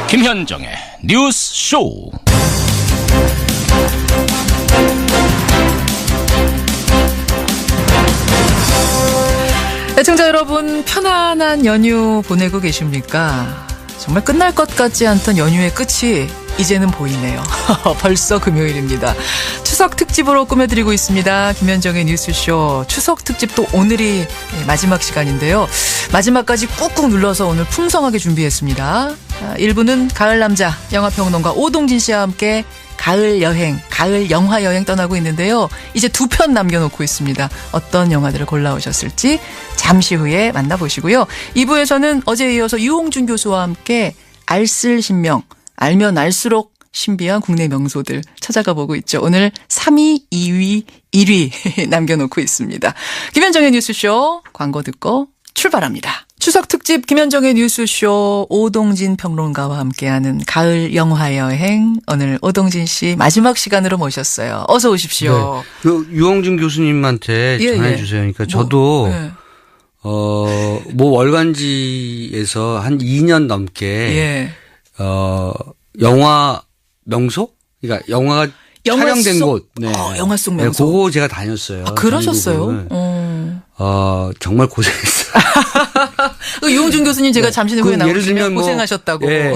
김현정의 뉴스 쇼. 애청자 여러분, 편안한 연휴 보내고 계십니까? 정말 끝날 것 같지 않던 연휴의 끝이 이제는 보이네요. 벌써 금요일입니다. 추석 특집으로 꾸며드리고 있습니다. 김현정의 뉴스쇼 추석 특집도 오늘이 마지막 시간인데요. 마지막까지 꾹꾹 눌러서 오늘 풍성하게 준비했습니다. 1부는 가을 남자 영화평론가 오동진 씨와 함께 가을 여행, 가을 영화 여행 떠나고 있는데요. 이제 2편 남겨놓고 있습니다. 어떤 영화들을 골라오셨을지 잠시 후에 만나보시고요. 2부에서는 어제에 이어서 유홍준 교수와 함께 알쓸신명, 알면 알수록 신비한 국내 명소들 찾아가 보고 있죠. 오늘 3위, 2위, 1위 남겨놓고 있습니다. 김현정의 뉴스쇼 광고 듣고 출발합니다. 추석 특집 김현정의 뉴스쇼 오동진 평론가와 함께하는 가을 영화 여행. 오늘 오동진 씨 마지막 시간으로 모셨어요. 어서 오십시오. 네. 유홍준 교수님한테 전해 주세요. 그러니까 저도 뭐 월간지에서 한 2년 넘게 영화 명소? 그러니까 영화가 촬영된 곳. 네. 영화 속 명소. 네, 그거 제가 다녔어요. 아, 그러셨어요? 정말 고생했어요. 유홍준 교수님 제가 잠시 후에 나오시면 고생하셨다고. 예,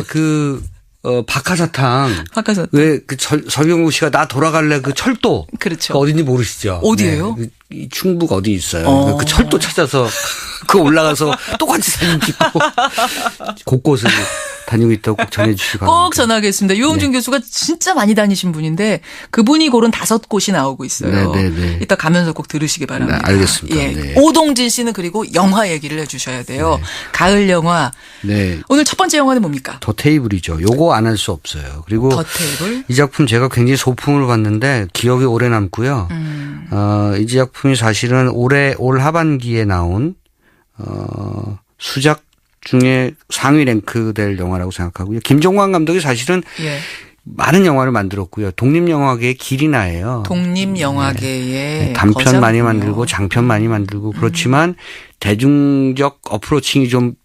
박하사탕. 박하사탕. 왜 설경구 씨가 나 돌아갈래 그 철도. 그렇죠. 그 어딘지 모르시죠? 어디예요? 네, 충북 어디 있어요. 그 철도 찾아서 그 올라가서 똑같이 사진 찍고 곳곳을 다니고 있다고 꼭 전해 주시기 바랍니다. 꼭 전하겠습니다. 유홍준 교수가 진짜 많이 다니신 분인데 그분이 고른 5곳이 나오고 있어요. 네네네. 이따 가면서 꼭 들으시기 바랍니다. 네, 알겠습니다. 예. 네. 오동진 씨는 그리고 영화 얘기를 해주셔야 돼요. 네. 가을 영화. 네. 오늘 첫 번째 영화는 뭡니까? 더 테이블이죠. 요거 안 할 수 없어요. 그리고 더 테이블. 이 작품 제가 굉장히 소품으로 봤는데 기억이 오래 남고요. 이 작품이 사실은 올 하반기에 나온 수작 중에 상위 랭크 될 영화라고 생각하고요. 김종관 감독이 사실은 많은 영화를 만들었고요. 독립영화계의 길이나예요. 독립영화계의 네. 단편 많이 만들고 장편 많이 만들고 그렇지만 대중적 어프로칭이 좀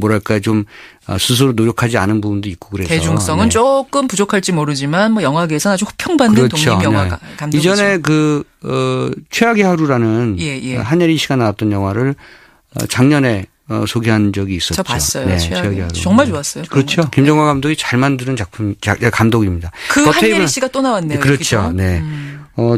뭐랄까 좀 스스로 노력하지 않은 부분도 있고 그래서. 대중성은 조금 부족할지 모르지만 뭐 영화계에서는 아주 호평받는 그렇죠. 독립영화 감독이죠. 이전에 최악의 하루라는 한예리 씨가 나왔던 영화를 작년에 소개한 적이 있었죠. 저 봤어요. 네, 최악의 하루. 정말 좋았어요. 그렇죠. 김종관 감독이 잘 만드는 감독입니다. 그 한예리 씨가 또 나왔네요. 그렇죠. 네.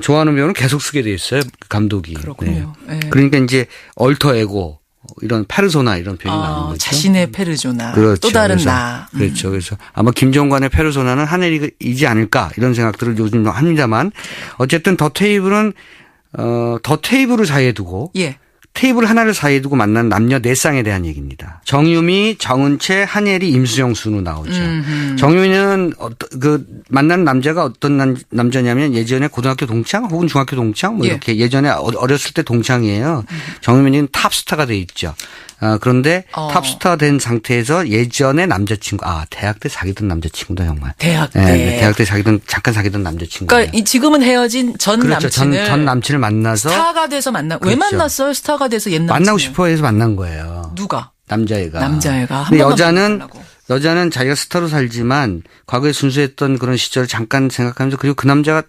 좋아하는 배우는 계속 쓰게 돼 있어요. 감독이. 그렇군요. 네. 그러니까 이제 얼터 에고 이런 페르소나 이런 표현이 나오는 거죠. 자신의 페르소나. 그렇죠. 또 다른 나. 그렇죠. 그래서 아마 김종관의 페르소나는 한예리이지 않을까 이런 생각들을 요즘 합니다만 어쨌든 더 테이블은 더 테이블을 사이에 두고 테이블 하나를 사이에 두고 만난 남녀 4쌍에 대한 얘기입니다. 정유미, 정은채, 한예리, 임수영 순으로 나오죠. 정유미는 만난 남자가 어떤 남자냐면 예전에 고등학교 동창 혹은 중학교 동창 뭐 이렇게 예전에 어렸을 때 동창이에요. 정유미는 탑스타가 돼 있죠. 그런데 탑스타 된 상태에서 예전에 남자친구, 대학 때 사귀던 남자친구다 정말. 대학 때. 네, 대학 때 잠깐 사귀던 남자친구. 그러니까 지금은 헤어진 전 그렇죠. 남친을. 전 남친을 만나서. 스타가 돼서 그렇죠. 왜 만났어요? 스타가 돼서 옛 남친. 만나고 싶어 해서 만난 거예요. 누가? 남자애가. 근데 여자는 자기가 스타로 살지만 과거에 순수했던 그런 시절을 잠깐 생각하면서 그리고 그 남자가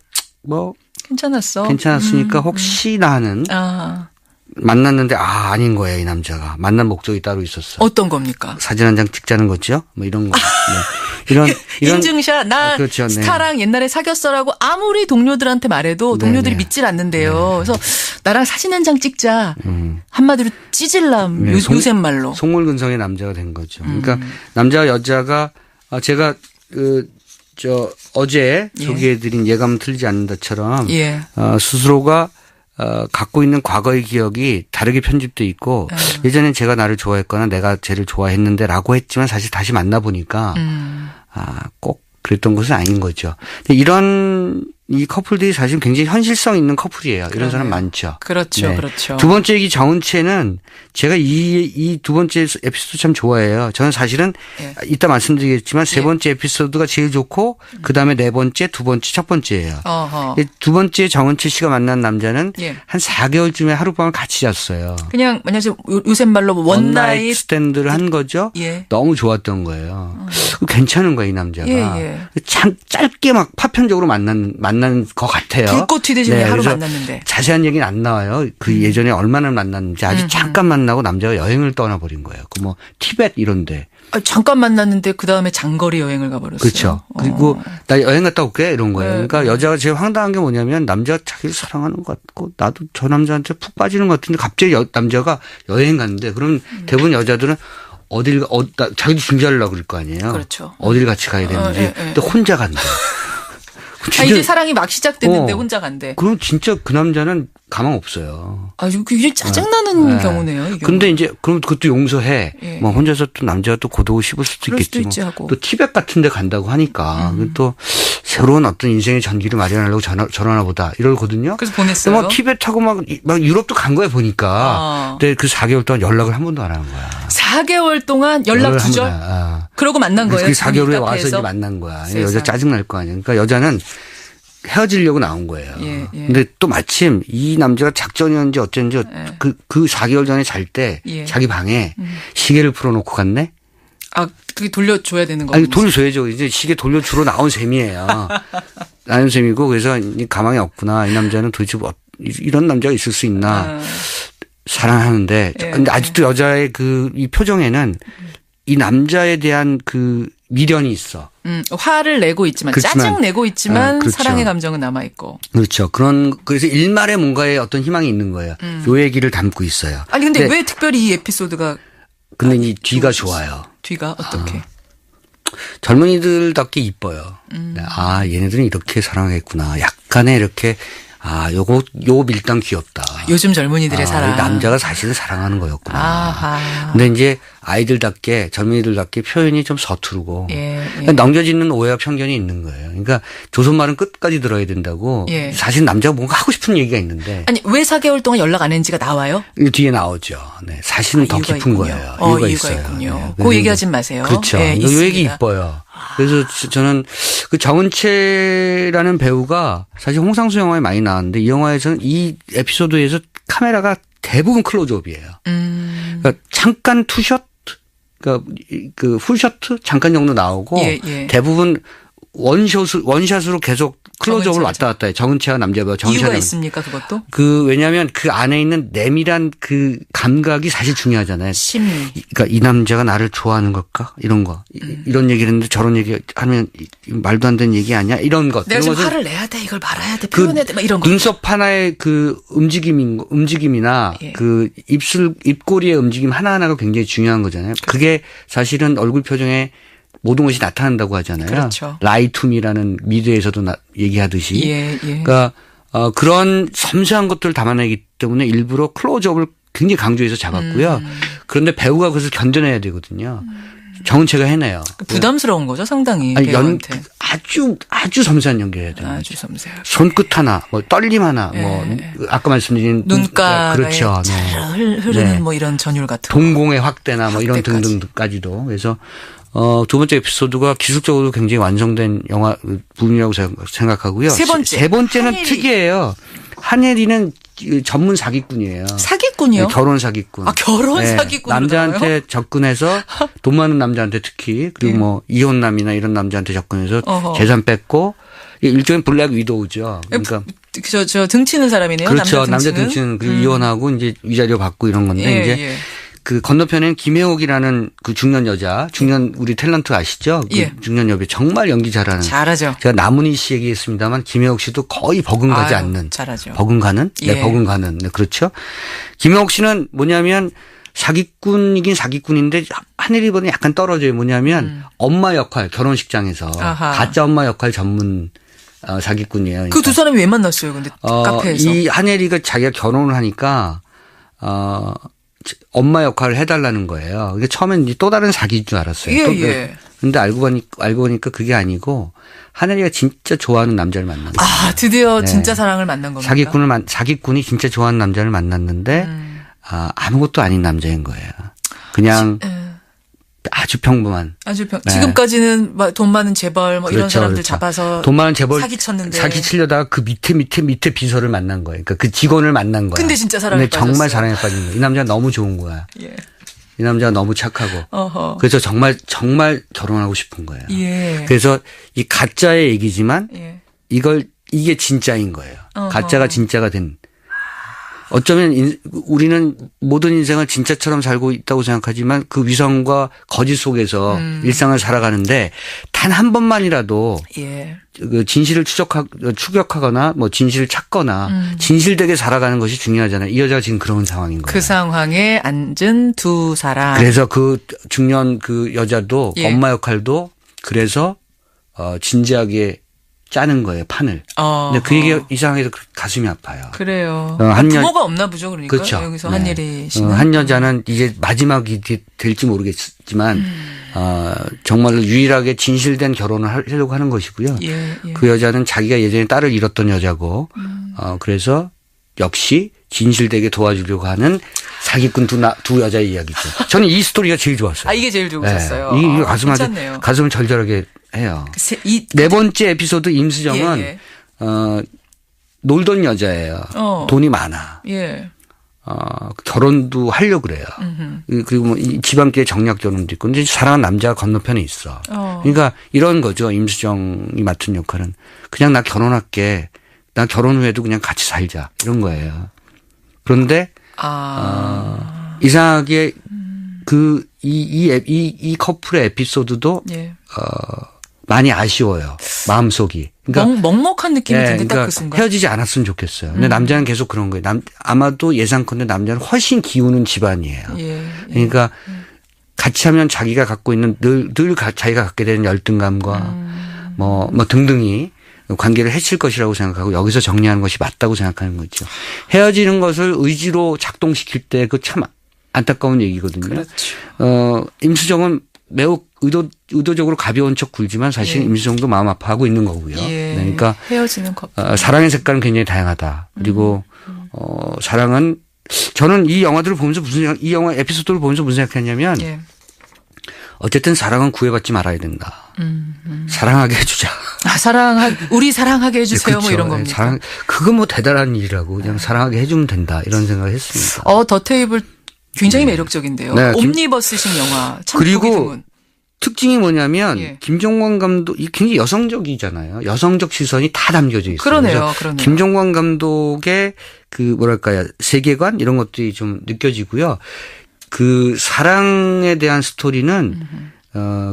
괜찮았으니까 혹시나 하는. 만났는데 아닌 거예요. 이 남자가. 만난 목적이 따로 있었어. 어떤 겁니까? 사진 한 장 찍자는 거죠. 뭐 이런 거. 이런 인증샷 나 그렇죠. 스타랑 옛날에 사귀었어라고 아무리 동료들한테 말해도 동료들이 믿질 않는데요. 그래서 나랑 사진 한 장 찍자. 한마디로 찌질남 요새 말로. 속물근성의 남자가 된 거죠. 그러니까 남자와 여자가 제가 어제 소개해드린 예감은 틀리지 않는다처럼 스스로가 갖고 있는 과거의 기억이 다르게 편집돼 있고 예전엔 제가 나를 좋아했거나 내가 쟤를 좋아했는데라고 했지만 사실 다시 만나보니까 꼭 그랬던 것은 아닌 거죠. 이런 이 커플들이 사실 굉장히 현실성 있는 커플이에요. 이런 사람 많죠. 그렇죠. 네. 그렇죠. 두 번째 얘기 정은채는 제가 이 두 번째 에피소드 참 좋아해요. 저는 사실은 이따 말씀드리겠지만 세 번째 에피소드가 제일 좋고 그다음에 네 번째, 두 번째, 첫 번째예요. 두 번째 정은채 씨가 만난 남자는 한 4개월쯤에 하룻밤을 같이 잤어요. 그냥 만약에 요새 말로 원나잇 스탠드를 한 거죠. 너무 좋았던 거예요. 괜찮은 거야 이 남자가. 예. 참 짧게 막 파편적으로 만난 것 같아요. 불꽃 튀듯이 네, 하루 만났는데. 자세한 얘기는 안 나와요. 그 예전에 얼마나 만났는지 아주 잠깐 만나고 남자가 여행을 떠나버린 거예요. 그 뭐 티벳 이런데. 잠깐 만났는데 그 다음에 장거리 여행을 가버렸어요. 그렇죠. 그리고 나 여행 갔다 올게 이런 거예요. 그러니까 여자가 제일 황당한 게 뭐냐면 남자가 자기를 사랑하는 것 같고 나도 저 남자한테 푹 빠지는 것 같은데 갑자기 남자가 여행 갔는데 그럼 대부분 여자들은 자기도 준비하려고 그럴 거 아니에요. 그렇죠. 어딜 같이 가야 되는지. 근데 혼자 간대. 이제 사랑이 막 시작됐는데 혼자 간대. 그럼 진짜 그 남자는 가망 없어요. 이게 짜증나는 경우네요. 이 근데 이제 그럼 그것도 용서해. 뭐 혼자서 또 남자가 또 고독을 씹을 수도 있겠지. 뭐. 또 티벳 같은 데 간다고 하니까 또 새로운 어떤 인생의 전기를 마련하려고 저러나 보다 이러거든요. 그래서 보냈어요. 뭐 티벳하고 막 유럽도 간 거야 보니까. 근데 그 4개월 동안 연락을 한 번도 안 하는 거야. 4개월 동안 연락 두절? 그러고 만난 거예요? 그 4개월 후에 와서 이제 만난 거야. 여자 짜증날 거 아니야. 그러니까 여자는 헤어지려고 나온 거예요. 근데 또 마침 이 남자가 작전이었는지 어쩐지 그 4개월 전에 잘 때 자기 방에 시계를 풀어놓고 갔네? 그게 돌려줘야 되는 거예요? 아니, 돌려줘야죠. 이제 시계 돌려주러 나온 셈이에요. 나온 셈이고 그래서 가망이 없구나. 이 남자는 도대체 이런 남자가 있을 수 있나. 사랑하는데. 근데 아직도 여자의 이 표정에는 이 남자에 대한 그 미련이 있어. 화를 내고 있지만 짜증 내고 있지만 그렇죠. 사랑의 감정은 남아 있고. 그렇죠. 그래서 일말의 뭔가에 어떤 희망이 있는 거예요. 요 얘기를 담고 있어요. 아니 근데 왜 특별히 이 에피소드가? 근데 이 뒤가 좋아요. 뒤가 어떻게? 젊은이들답게 이뻐요. 얘네들은 이렇게 사랑하겠구나. 약간의 이렇게 요 밀당 귀엽다. 요즘 젊은이들의 사랑. 남자가 사실은 사랑하는 거였구나. 아하. 근데 이제 아이들답게 젊은이들답게 표현이 좀 서투르고 그러니까 넘겨지는 오해와 편견이 있는 거예요. 그러니까 조선말은 끝까지 들어야 된다고. 사실 남자가 뭔가 하고 싶은 얘기가 있는데. 아니 왜 4개월 동안 연락 안 했는지가 나와요? 뒤에 나오죠. 네, 사실은 더 깊은 있군요. 거예요. 이유가 있어요. 있군요. 그 얘기하지 마세요. 그렇죠. 이 얘기 이뻐요. 그래서 저는 그 정은채라는 배우가 사실 홍상수 영화에 많이 나왔는데 이 영화에서는 이 에피소드에서 카메라가 대부분 클로즈업이에요. 그러니까 잠깐 투샷, 그러니까 그 풀셔트 잠깐 정도 나오고 대부분 원샷으로 계속 클로즈업을 왔다 갔다 해. 정은채와 남자 배우. 이유가 있습니까 그것도? 왜냐하면 그 안에 있는 내밀한 그 감각이 사실 중요하잖아요. 심리. 그러니까 이 남자가 나를 좋아하는 걸까? 이런 거. 이런 얘기를 했는데 저런 얘기 하면 말도 안 되는 얘기 아니야? 이런 것. 내가 지금 화를 내야 돼. 이걸 말아야 돼. 표현해야 돼. 막 이런 거. 눈썹 하나의 그 움직임이나 그 입꼬리의 움직임 하나하나가 굉장히 중요한 거잖아요. 그게 사실은 얼굴 표정에 모든 것이 나타난다고 하잖아요. 그렇죠. Lie to me라는 미드에서도 얘기하듯이. 그러니까 그런 섬세한 것들을 담아내기 때문에 일부러 클로즈업을 굉장히 강조해서 잡았고요. 그런데 배우가 그것을 견뎌내야 되거든요. 정은채가 해내요. 부담스러운 거죠, 상당히. 아니, 배우한테. 아주 섬세한 연기해야 돼요. 아주 섬세하게. 손끝 하나, 뭐 떨림 하나, 뭐 아까 말씀드린 눈가에 그렇죠. 흐르는 뭐 이런 전율 같은 동공의 확대나 뭐 이런 등등까지도. 그래서 두 번째 에피소드가 기술적으로 굉장히 완성된 영화 부분이라고 생각하고요. 세 번째는 한예리. 특이해요. 한예리는 전문 사기꾼이에요. 사기꾼이요? 네, 결혼 사기꾼. 결혼 사기꾼. 남자한테 나와요? 접근해서 돈 많은 남자한테 특히 그리고 뭐 이혼남이나 이런 남자한테 접근해서 재산 뺏고 일종의 블랙 위도우죠. 그러니까 저 등치는 사람이네요. 그렇죠. 남자 등치는 그리고 이혼하고 이제 위자료 받고 이런 건데 이제 그 건너편에는 김혜옥이라는 그 중년 여자, 우리 탤런트 아시죠? 그 중년 여배 정말 연기 잘하는. 잘하죠. 제가 남은희 씨 얘기했습니다만 김혜옥 씨도 거의 버금가지 않는. 잘하죠. 버금가는? 네, 버금가는. 네, 그렇죠. 김혜옥 씨는 뭐냐면 사기꾼이긴 사기꾼인데 하늘이보다는 약간 떨어져요. 뭐냐면 엄마 역할, 결혼식장에서 가짜 엄마 역할 전문 사기꾼이에요. 그러니까. 그 두 사람이 왜 만났어요? 근데 카페에서. 이 한혜리가 자기가 결혼을 하니까 엄마 역할을 해달라는 거예요. 그게 처음엔 또 다른 사기인 줄 알았어요. 근데 알고 보니까 그게 아니고 하늘이가 진짜 좋아하는 남자를 만난 거예요. 드디어 진짜 사랑을 만난 겁니까? 사기꾼이 진짜 좋아하는 남자를 만났는데 아무것도 아닌 남자인 거예요. 그냥 아주 평범한. 지금까지는 돈 많은 재벌 뭐 이런 사람들 잡아서 돈 많은 재벌 사기쳤는데 사기치려다가 그 밑에 비서를 만난 거예요. 그러니까 그 직원을 만난 거야. 근데 진짜 사랑에 빠졌어요. 정말 사랑에 빠진 거야. 이 남자가 너무 좋은 거야. 이 남자가 너무 착하고. 어허. 그래서 정말 결혼하고 싶은 거예요. 예. 그래서 이 가짜의 얘기지만 예. 이게 진짜인 거예요. 어허. 가짜가 진짜가 된. 어쩌면 우리는 모든 인생을 진짜처럼 살고 있다고 생각하지만 그 위선과 거짓 속에서 일상을 살아가는데 단 한 번만이라도 예. 그 진실을 추격하거나 뭐 진실을 찾거나 진실되게 살아가는 것이 중요하잖아요. 이 여자가 지금 그런 상황인 거예요. 그 상황에 앉은 두 사람. 그래서 그 중년 그 여자도 예. 엄마 역할도 그래서 진지하게 짜는 거예요, 판을. 근데 그 얘기가 이상해서 가슴이 아파요. 그래요. 한 부모가 없나 보죠, 그러니까. 그렇죠. 여기서 네. 한예리 씨는. 한 여자는 이제 마지막이 될지 모르겠지만 정말로 유일하게 진실된 결혼을 하려고 하는 것이고요. 예, 예. 그 여자는 자기가 예전에 딸을 잃었던 여자고 그래서 역시 진실되게 도와주려고 하는 사기꾼 두 여자의 이야기죠. 저는 이 스토리가 제일 좋았어요. 이게 제일 좋으셨어요. 네. 이게 가슴을 절절하게 해요. 네 번째 에피소드 임수정은 예. 놀던 여자예요. 돈이 많아. 예. 결혼도 하려고 그래요. 그리고 뭐 집안끼리 정략 결혼도 있고 근데 사랑하는 남자가 건너편에 있어. 그러니까 이런 거죠. 임수정이 맡은 역할은 그냥 나 결혼할게. 나 결혼 후에도 그냥 같이 살자 이런 거예요. 그런데 이상하게 이 커플의 에피소드도 예. 많이 아쉬워요. 마음속이. 그러니까 먹먹한 느낌이 드는데 그러니까 딱 그 순간. 헤어지지 않았으면 좋겠어요. 근데 남자는 계속 그런 거예요. 아마도 예상컨대 남자는 훨씬 기우는 집안이에요. 예. 그러니까 같이 하면 자기가 갖고 있는 늘 자기가 갖게 되는 열등감과 뭐 등등이 관계를 해칠 것이라고 생각하고 여기서 정리하는 것이 맞다고 생각하는 거죠. 헤어지는 것을 의지로 작동시킬 때 그 참 안타까운 얘기거든요. 그렇죠. 임수정은 매우 의도적으로 가벼운 척 굴지만 사실 예. 임수정도 마음 아파하고 있는 거고요. 예. 그러니까 헤어지는 커플. 사랑의 색깔은 굉장히 다양하다. 그리고 사랑은 저는 이 영화들을 보면서 이 영화 에피소드를 보면서 무슨 생각했냐면 예. 어쨌든 사랑은 구애받지 말아야 된다. 사랑하게 해주자. 우리 사랑하게 해주세요. 그렇죠. 뭐 이런 겁니까? 그거 뭐 대단한 일이라고 그냥 사랑하게 해주면 된다. 이런 생각을 했습니다. 더 테이블 굉장히 매력적인데요. 네, 옴니버스식 영화. 참 그리고 보기 드문. 특징이 뭐냐면 예. 김종관 감독이 굉장히 여성적이잖아요. 여성적 시선이 다 담겨져 있어요. 그러네요. 김종관 감독의 그 뭐랄까요 세계관 이런 것들이 좀 느껴지고요. 그 사랑에 대한 스토리는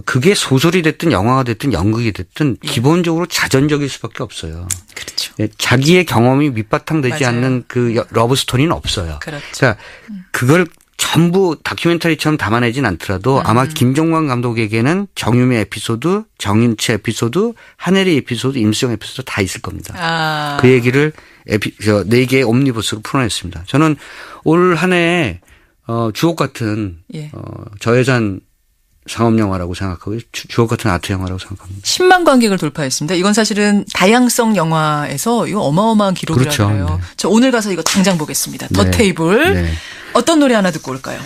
그게 소설이 됐든 영화가 됐든 연극이 됐든 기본적으로 자전적일 수밖에 없어요. 그렇죠. 자기의 경험이 밑바탕 되지 맞아요. 않는 그 러브 스토리는 없어요. 그렇죠. 그러니까 그걸 전부 다큐멘터리처럼 담아내진 않더라도 아마 김종관 감독에게는 정유미 에피소드, 정인채 에피소드, 한혜리 에피소드, 임수정 에피소드 다 있을 겁니다. 그 얘기를 4개의 옴니버스로 풀어냈습니다. 저는 올 한 해 주옥 같은 예. 저예산 상업 영화라고 생각하고 주옥 같은 아트 영화라고 생각합니다. 10만 관객을 돌파했습니다. 이건 사실은 다양성 영화에서 이거 어마어마한 기록이라고 그렇죠. 해요. 네. 저 오늘 가서 이거 당장 보겠습니다. 더 테이블. 네. 어떤 노래 하나 듣고 올까요?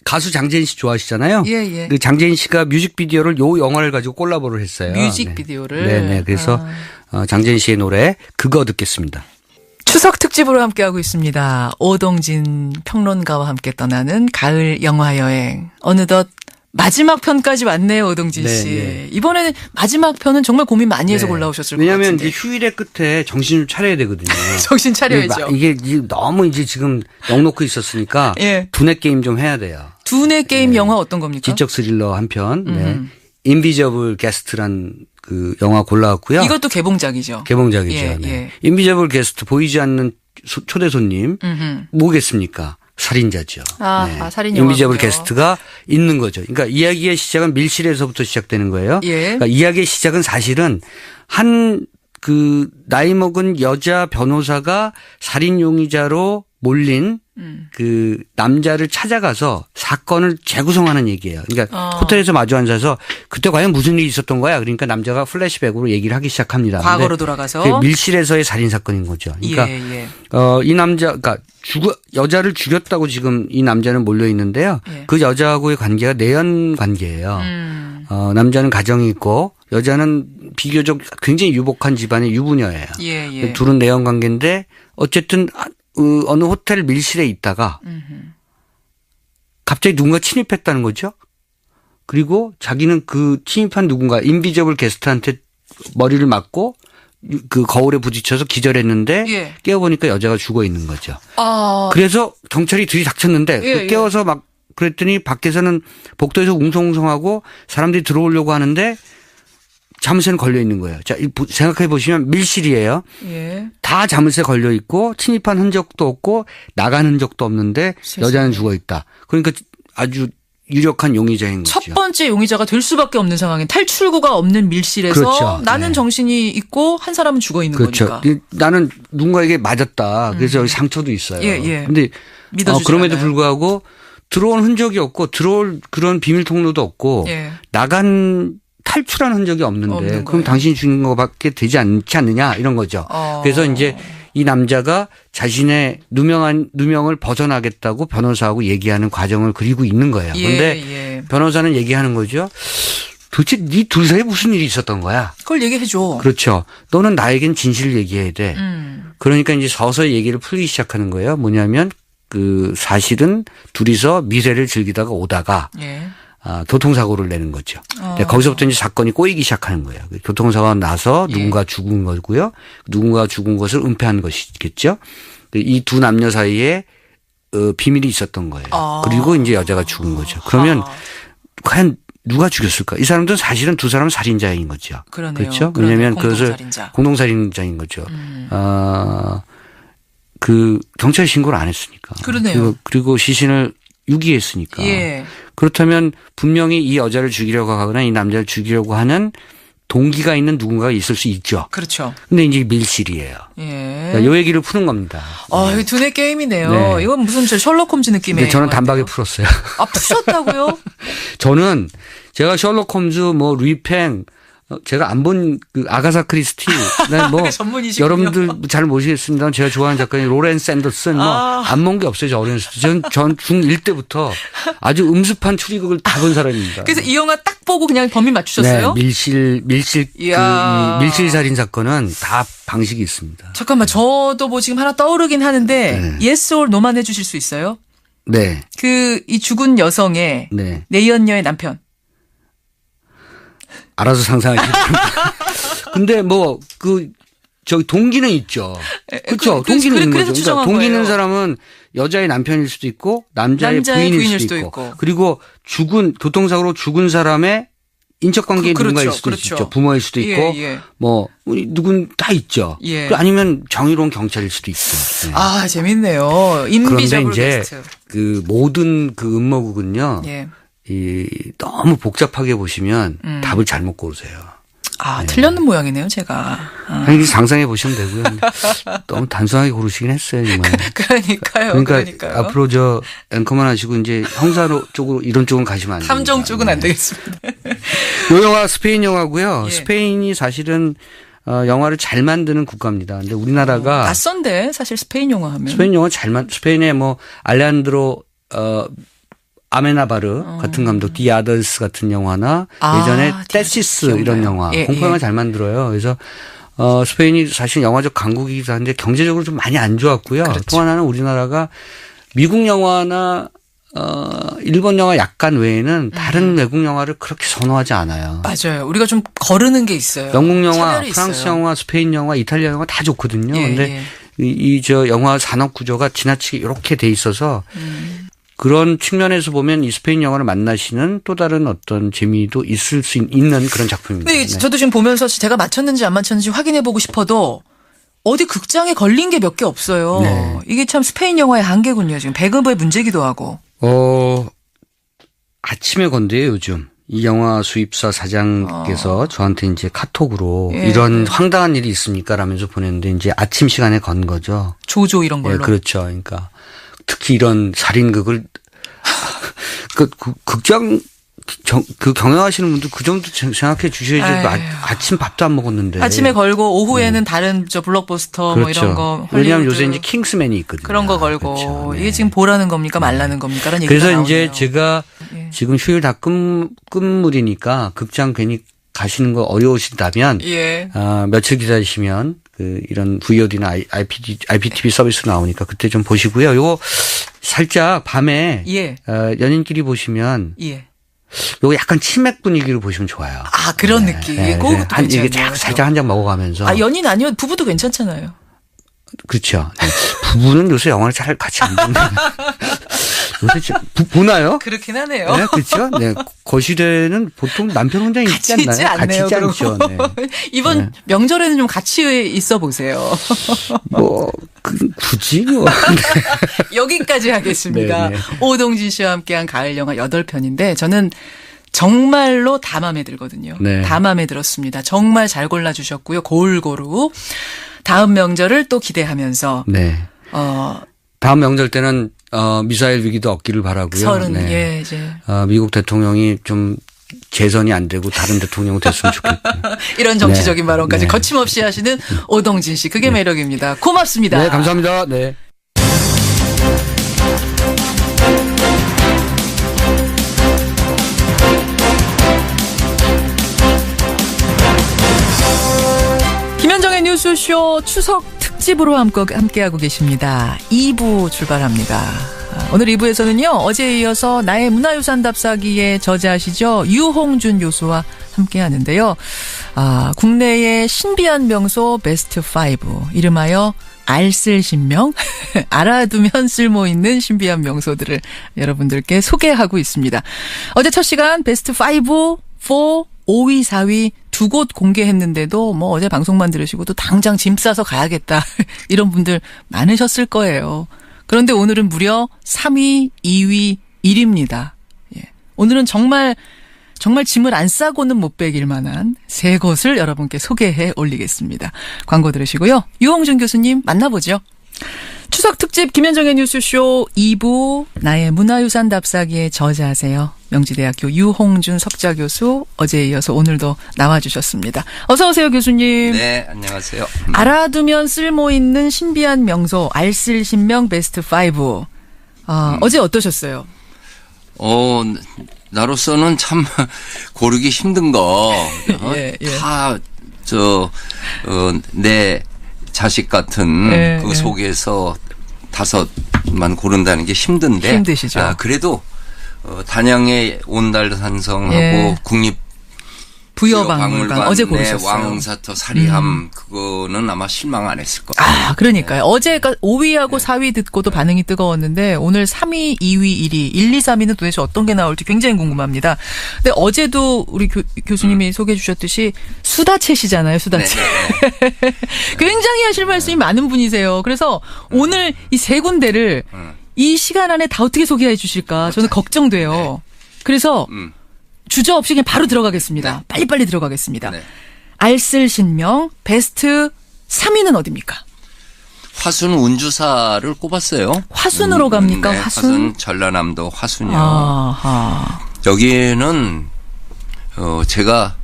가수 장재인 씨 좋아하시잖아요. 예. 그 장재인 씨가 뮤직비디오를 요 영화를 가지고 콜라보를 했어요. 뮤직비디오를. 네. 그래서 장재인 씨의 노래 그거 듣겠습니다. 추석 특집으로 함께하고 있습니다. 오동진 평론가와 함께 떠나는 가을 영화여행. 어느덧 마지막 편까지 왔네요, 오동진 씨. 네. 이번에는 마지막 편은 정말 고민 많이 해서 골라오셨을 것 같은데. 왜냐하면 이제 휴일의 끝에 정신을 차려야 되거든요. 정신 차려야죠. 이게 너무 이제 지금 넉넉히 있었으니까 예. 두뇌 게임 좀 해야 돼요. 두뇌 게임 영화 어떤 겁니까? 지적 스릴러 한 편. 네. 인비저블 게스트란 그 영화 골라왔고요. 이것도 개봉작이죠. 개봉작이죠. 예, 네. 예. 인비저블 게스트 보이지 않는 초대 손님 뭐겠습니까? 살인자죠. 살인 영화. 인비저블 게스트가 있는 거죠. 그러니까 이야기의 시작은 밀실에서부터 시작되는 거예요. 예. 그러니까 이야기의 시작은 사실은 한 그 나이 먹은 여자 변호사가 살인 용의자로 몰린 그 남자를 찾아가서 사건을 재구성하는 얘기예요. 그러니까 호텔에서 마주 앉아서 그때 과연 무슨 일이 있었던 거야? 그러니까 남자가 플래시백으로 얘기를 하기 시작합니다. 과거로 돌아가서 밀실에서의 살인 사건인 거죠. 그러니까 이 남자, 그러니까 여자를 죽였다고 지금 이 남자는 몰려 있는데요. 예. 그 여자하고의 관계가 내연 관계예요. 남자는 가정이 있고 여자는 비교적 굉장히 유복한 집안의 유부녀예요. 예. 둘은 내연 관계인데 어쨌든 어느 호텔 밀실에 있다가 갑자기 누군가 침입했다는 거죠. 그리고 자기는 그 침입한 누군가 인비저블 게스트한테 머리를 맞고 그 거울에 부딪혀서 기절했는데 예. 깨어보니까 여자가 죽어 있는 거죠. 그래서 경찰이 들이닥쳤는데 예, 깨워서 막 그랬더니 밖에서는 복도에서 웅성웅성하고 사람들이 들어오려고 하는데 자물쇠는 걸려 있는 거예요. 자, 생각해 보시면 밀실이에요. 예. 다 자물쇠 걸려 있고 침입한 흔적도 없고 나간 흔적도 없는데 세상에. 여자는 죽어 있다. 그러니까 아주 유력한 용의자인 거죠. 첫 번째 용의자가 될 수밖에 없는 상황인 탈출구가 없는 밀실에서 그렇죠. 나는 네. 정신이 있고 한 사람은 죽어 있는 그렇죠. 거니까. 나는 누군가에게 맞았다. 그래서 여기 상처도 있어요. 예. 근데 그럼에도 않아요. 불구하고 들어온 흔적이 없고 들어올 그런 비밀 통로도 없고 예. 나간 탈출한 흔적이 없는데 그럼 당신이 죽인 것밖에 되지 않지 않느냐 이런 거죠. 그래서 이제 이 남자가 자신의 누명을 벗어나겠다고 변호사하고 얘기하는 과정을 그리고 있는 거예요. 그런데 변호사는 얘기하는 거죠. 도대체 네 둘 사이에 무슨 일이 있었던 거야? 그걸 얘기해 줘. 그렇죠. 너는 나에겐 진실을 얘기해야 돼. 그러니까 이제 서서히 얘기를 풀기 시작하는 거예요. 뭐냐면 그 사실은 둘이서 미래를 즐기다가 오다가 교통사고를 내는 거죠. 거기서부터 이제 사건이 꼬이기 시작하는 거예요. 교통사고가 나서 누군가 죽은 거고요. 누군가 죽은 것을 은폐한 것이겠죠. 이 두 남녀 사이에 비밀이 있었던 거예요. 그리고 이제 여자가 죽은 거죠. 그러면 과연 누가 죽였을까? 이 사람들은 사실은 두 사람은 살인자인 거죠. 그러네요. 그렇죠. 왜냐하면 그것을 공동살인자인 거죠. 그 경찰 신고를 안 했으니까. 그러네요. 그리고 시신을 유기했으니까. 예. 그렇다면 분명히 이 여자를 죽이려고 하거나 이 남자를 죽이려고 하는 동기가 있는 누군가가 있을 수 있죠. 그렇죠. 근데 이제 밀실이에요. 예. 요 얘기를 푸는 겁니다. 이거 두뇌 게임이네요. 네. 이건 무슨 셜록 홈즈 느낌의. 네, 저는 단박에 풀었어요. 푸셨다고요? 저는 제가 셜록 홈즈 뭐 루이팽 제가 안 본 그 아가사 크리스티, 뭐 여러분들 잘 모르시겠습니다만 제가 좋아하는 작가인 로렌 샌더슨 안 본 게 없어요. 저 어렸을 때. 전 중1 때부터 아주 음습한 추리극을 다 본 사람입니다. 그래서 이 영화 딱 보고 그냥 범인 맞추셨어요? 네, 밀실 살인 사건은 다 방식이 있습니다. 잠깐만, 저도 뭐 지금 하나 떠오르긴 하는데 yes or no만 해주실 수 있어요? 네. 이 죽은 여성의 내연녀의 남편. 알아서 상상하시죠. 근데 저기 동기는 있죠. 그렇죠. 동기는 있는 거죠. 그러니까 동기 있는 사람은 여자의 남편일 수도 있고 남자의 부인일 수도 있고. 그리고 교통사고로 죽은 사람의 인척관계에 누군가일 수도 있죠. 부모일 수도 있고 누군 다 있죠. 아니면 정의로운 경찰일 수도 있죠. 네. 재밌네요. 인비저블 게스트. 그런데 이제 모든 음모국은요. 너무 복잡하게 보시면 답을 잘못 고르세요. 틀렸는 모양이네요, 제가. 상상해 보시면 되고요. 너무 단순하게 고르시긴 했어요, 정말. 그러니까요. 그러니까 앞으로 앵커만 하시고 이제 형사 쪽으로 이런 쪽은 가시면 안 돼요. 탐정 쪽은 안 되겠습니다. 이 영화 스페인 영화고요. 스페인이 사실은 영화를 잘 만드는 국가입니다. 근데 우리나라가 낯선데 사실 스페인 영화 하면 스페인 영화 스페인에 알레한드로 아메나바르 같은 감독, 디아더스 같은 영화나 예전에 테시스 이런 영화, 공포 영화 잘 만들어요. 그래서 스페인이 사실 영화적 강국이기도 한데 경제적으로 좀 많이 안 좋았고요. 그렇죠. 또 하나는 우리나라가 미국 영화나 일본 영화 약간 외에는 다른 외국 영화를 그렇게 선호하지 않아요. 맞아요. 우리가 좀 거르는 게 있어요. 영국 영화, 프랑스 영화, 스페인 영화, 이탈리아 영화 다 좋거든요. 그런데 영화 산업 구조가 지나치게 이렇게 돼 있어서 그런 측면에서 보면 이 스페인 영화를 만나시는 또 다른 어떤 재미도 있을 수 있는 그런 작품입니다. 네. 저도 지금 보면서 제가 맞췄는지 안 맞췄는지 확인해보고 싶어도 어디 극장에 걸린 게 몇 개 없어요. 네. 이게 참 스페인 영화의 한계군요. 지금 배급의 문제기도 하고. 아침에 건데요, 요즘. 이 영화 수입사 사장께서 저한테 이제 카톡으로 이런 황당한 일이 있습니까? 라면서 보냈는데 이제 아침 시간에 건 거죠. 조조 이런 걸로. 그렇죠. 그러니까. 특히 이런 살인극을 극장 경영하시는 분들 그 정도 생각해 주셔야지. 아침 밥도 안 먹었는데. 아침에 걸고 오후에는 다른 블록버스터 그렇죠. 뭐 이런 거. 왜냐하면 요새 이제 킹스맨이 있거든요. 그런 거 걸고. 그렇죠. 이게 지금 보라는 겁니까 말라는 겁니까? 라는 얘기가 그래서 나오네요. 이제 제가 지금 휴일 다 끝물이니까 극장 괜히 가시는 거 어려우시다면 며칠 기다리시면 이런 VOD나 IPTV 서비스 나오니까 그때 좀 보시고요. 요거 살짝 밤에 예. 연인끼리 보시면 예. 요거 약간 치맥 분위기로 보시면 좋아요. 아, 그런 느낌. 그것도 이게 살짝 한 잔 먹어가면서. 아, 연인 아니어도 부부도 괜찮잖아요. 그렇죠. 부부는 요새 영화를 잘 같이 안 보는데. 요새 보나요? 그렇긴 하네요. 네, 그렇죠. 네, 거실에는 보통 남편 혼자 있지 않나요? 같이 있지 않네요. 같이 있지 않죠. 네. 이번 명절에는 좀 같이 있어 보세요. 굳이 뭐. 여기까지 하겠습니다. 네네. 오동진 씨와 함께한 가을 영화 8편인데 저는 정말로 다 마음에 들거든요. 네. 다 마음에 들었습니다. 정말 잘 골라주셨고요. 골고루. 다음 명절을 또 기대하면서. 네. 다음 명절 때는 미사일 위기도 없기를 바라고요. 예, 이제. 미국 대통령이 좀 재선이 안 되고 다른 대통령 됐으면 좋겠고. 이런 정치적인 발언까지 네. 거침없이 하시는 오동진 씨. 그게 매력입니다. 고맙습니다. 네, 감사합니다. 네. 김현정의 뉴스쇼 추석 특집으로 함께하고 계십니다. 2부 출발합니다. 오늘 2부에서는요. 어제에 이어서 나의 문화유산 답사기의 저자시죠. 유홍준 교수와 함께하는데요. 국내의 신비한 명소 베스트 5 이름하여 알쓸신명 알아두면 쓸모있는 신비한 명소들을 여러분들께 소개하고 있습니다. 어제 첫 시간 베스트 5, 4, 5위, 4위 두 곳 공개했는데도 뭐 어제 방송만 들으시고 또 당장 짐 싸서 가야겠다 이런 분들 많으셨을 거예요. 그런데 오늘은 무려 3위, 2위, 1위입니다. 예. 오늘은 정말 짐을 안 싸고는 못 빼길 만한 세 곳을 여러분께 소개해 올리겠습니다. 광고 들으시고요. 유홍준 교수님 만나보죠. 추석 특집 김현정의 뉴스쇼 2부 나의 문화유산 답사기의 저자세요. 명지대학교 유홍준 석좌교수 어제에 이어서 오늘도 나와주셨습니다. 어서 오세요 교수님. 네, 안녕하세요. 알아두면 쓸모있는 신비한 명소 알쓸신명 베스트 5. 어제 어떠셨어요? 나로서는 참 고르기 힘든 거. 예. 내 자식 같은 그 속에서 5만 고른다는 게 힘든데. 힘드시죠. 그래도 단양의 온달산성하고 국립 부여박물관 어제 고르셨어요. 왕사터 사리함 그거는 아마 실망 안 했을 거예요. 그러니까요. 어제가 5위하고 4위 듣고도 반응이 뜨거웠는데 오늘 3위, 2위, 1위, 1, 2, 3위는 도대체 어떤 게 나올지 굉장히 궁금합니다. 근데 어제도 우리 교수님이 소개해 주셨듯이 수다채시잖아요. 수다채. 굉장히 하실 말씀이 많은 분이세요. 그래서 오늘 이 세 군데를 이 시간 안에 다 어떻게 소개해 주실까 저는 걱정돼요. 그래서 주저없이 그냥 바로 들어가겠습니다. 네. 빨리빨리 들어가겠습니다. 네. 알쓸신명 베스트 3위는 어디입니까? 화순 운주사를 꼽았어요. 화순으로 갑니까? 네, 화순 전라남도 화순이요. 아하. 여기는 제가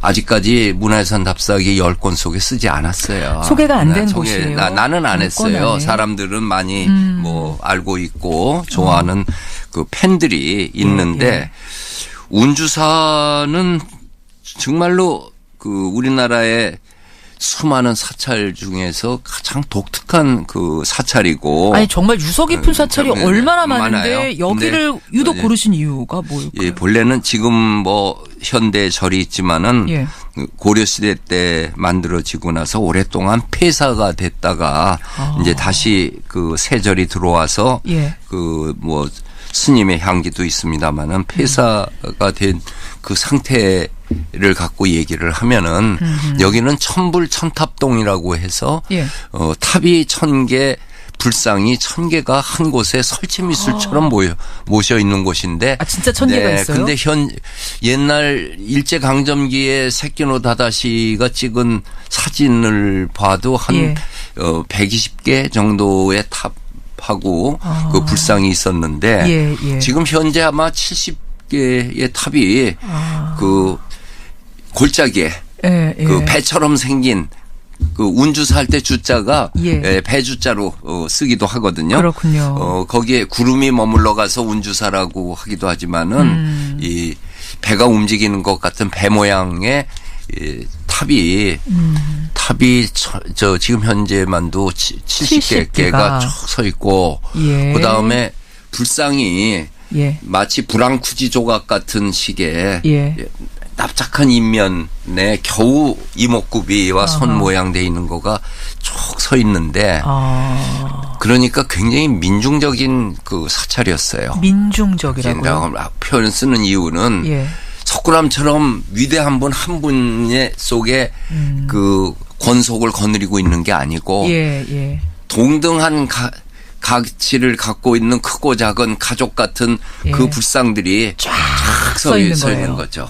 아직까지 문화유산 답사기 10권 속에 쓰지 않았어요. 소개가 안 된 곳이에요. 나는 안 했어요. 사람들은 많이 뭐 알고 있고 좋아하는 그 팬들이 있는데 운주사는 정말로 그 우리나라의 수많은 사찰 중에서 가장 독특한 그 사찰이고. 아니 정말 유서 깊은 사찰이 얼마나 많은데 여기를 유독 고르신 이유가 뭘까요? 예, 본래는 지금 뭐 현대 절이 있지만은 고려 시대 때 만들어지고 나서 오랫동안 폐사가 됐다가 이제 다시 그 새절이 들어와서 그 뭐 스님의 향기도 있습니다만은 폐사가 된 그 상태를 갖고 얘기를 하면은 여기는 천불천탑동이라고 해서 탑이 1000개 불상이 1000개가 한 곳에 설치미술처럼 모셔 있는 곳인데. 진짜 1000개가 있어요? 근데 옛날 일제강점기에 세키노 다다시가 찍은 사진을 봐도 한 120개 정도의 탑하고 그 불상이 있었는데 지금 현재 아마 70개의 탑이 그 골짜기에 그 배처럼 생긴 그 운주사 할 때 주자가 배주자로 쓰기도 하거든요. 그렇군요. 거기에 구름이 머물러 가서 운주사라고 하기도 하지만은 이 배가 움직이는 것 같은 배 모양의 탑이 탑이 지금 현재만도 70개가 쭉 서 있고 예. 그다음에 불상이 예. 마치 브랑쿠지 조각 같은 식의 예. 납작한 인면에 겨우 이목구비와 손 모양 돼 있는 거가 쭉 서 있는데 그러니까 굉장히 민중적인 그 사찰이었어요. 민중적이라고요? 표현 쓰는 이유는 예. 석굴암처럼 위대한 분 한 분의 속에 그 권속을 거느리고 있는 게 아니고 예, 예. 동등한 가치를 갖고 있는 크고 작은 가족 같은 예. 그 불상들이 쫙 서 있는 거죠.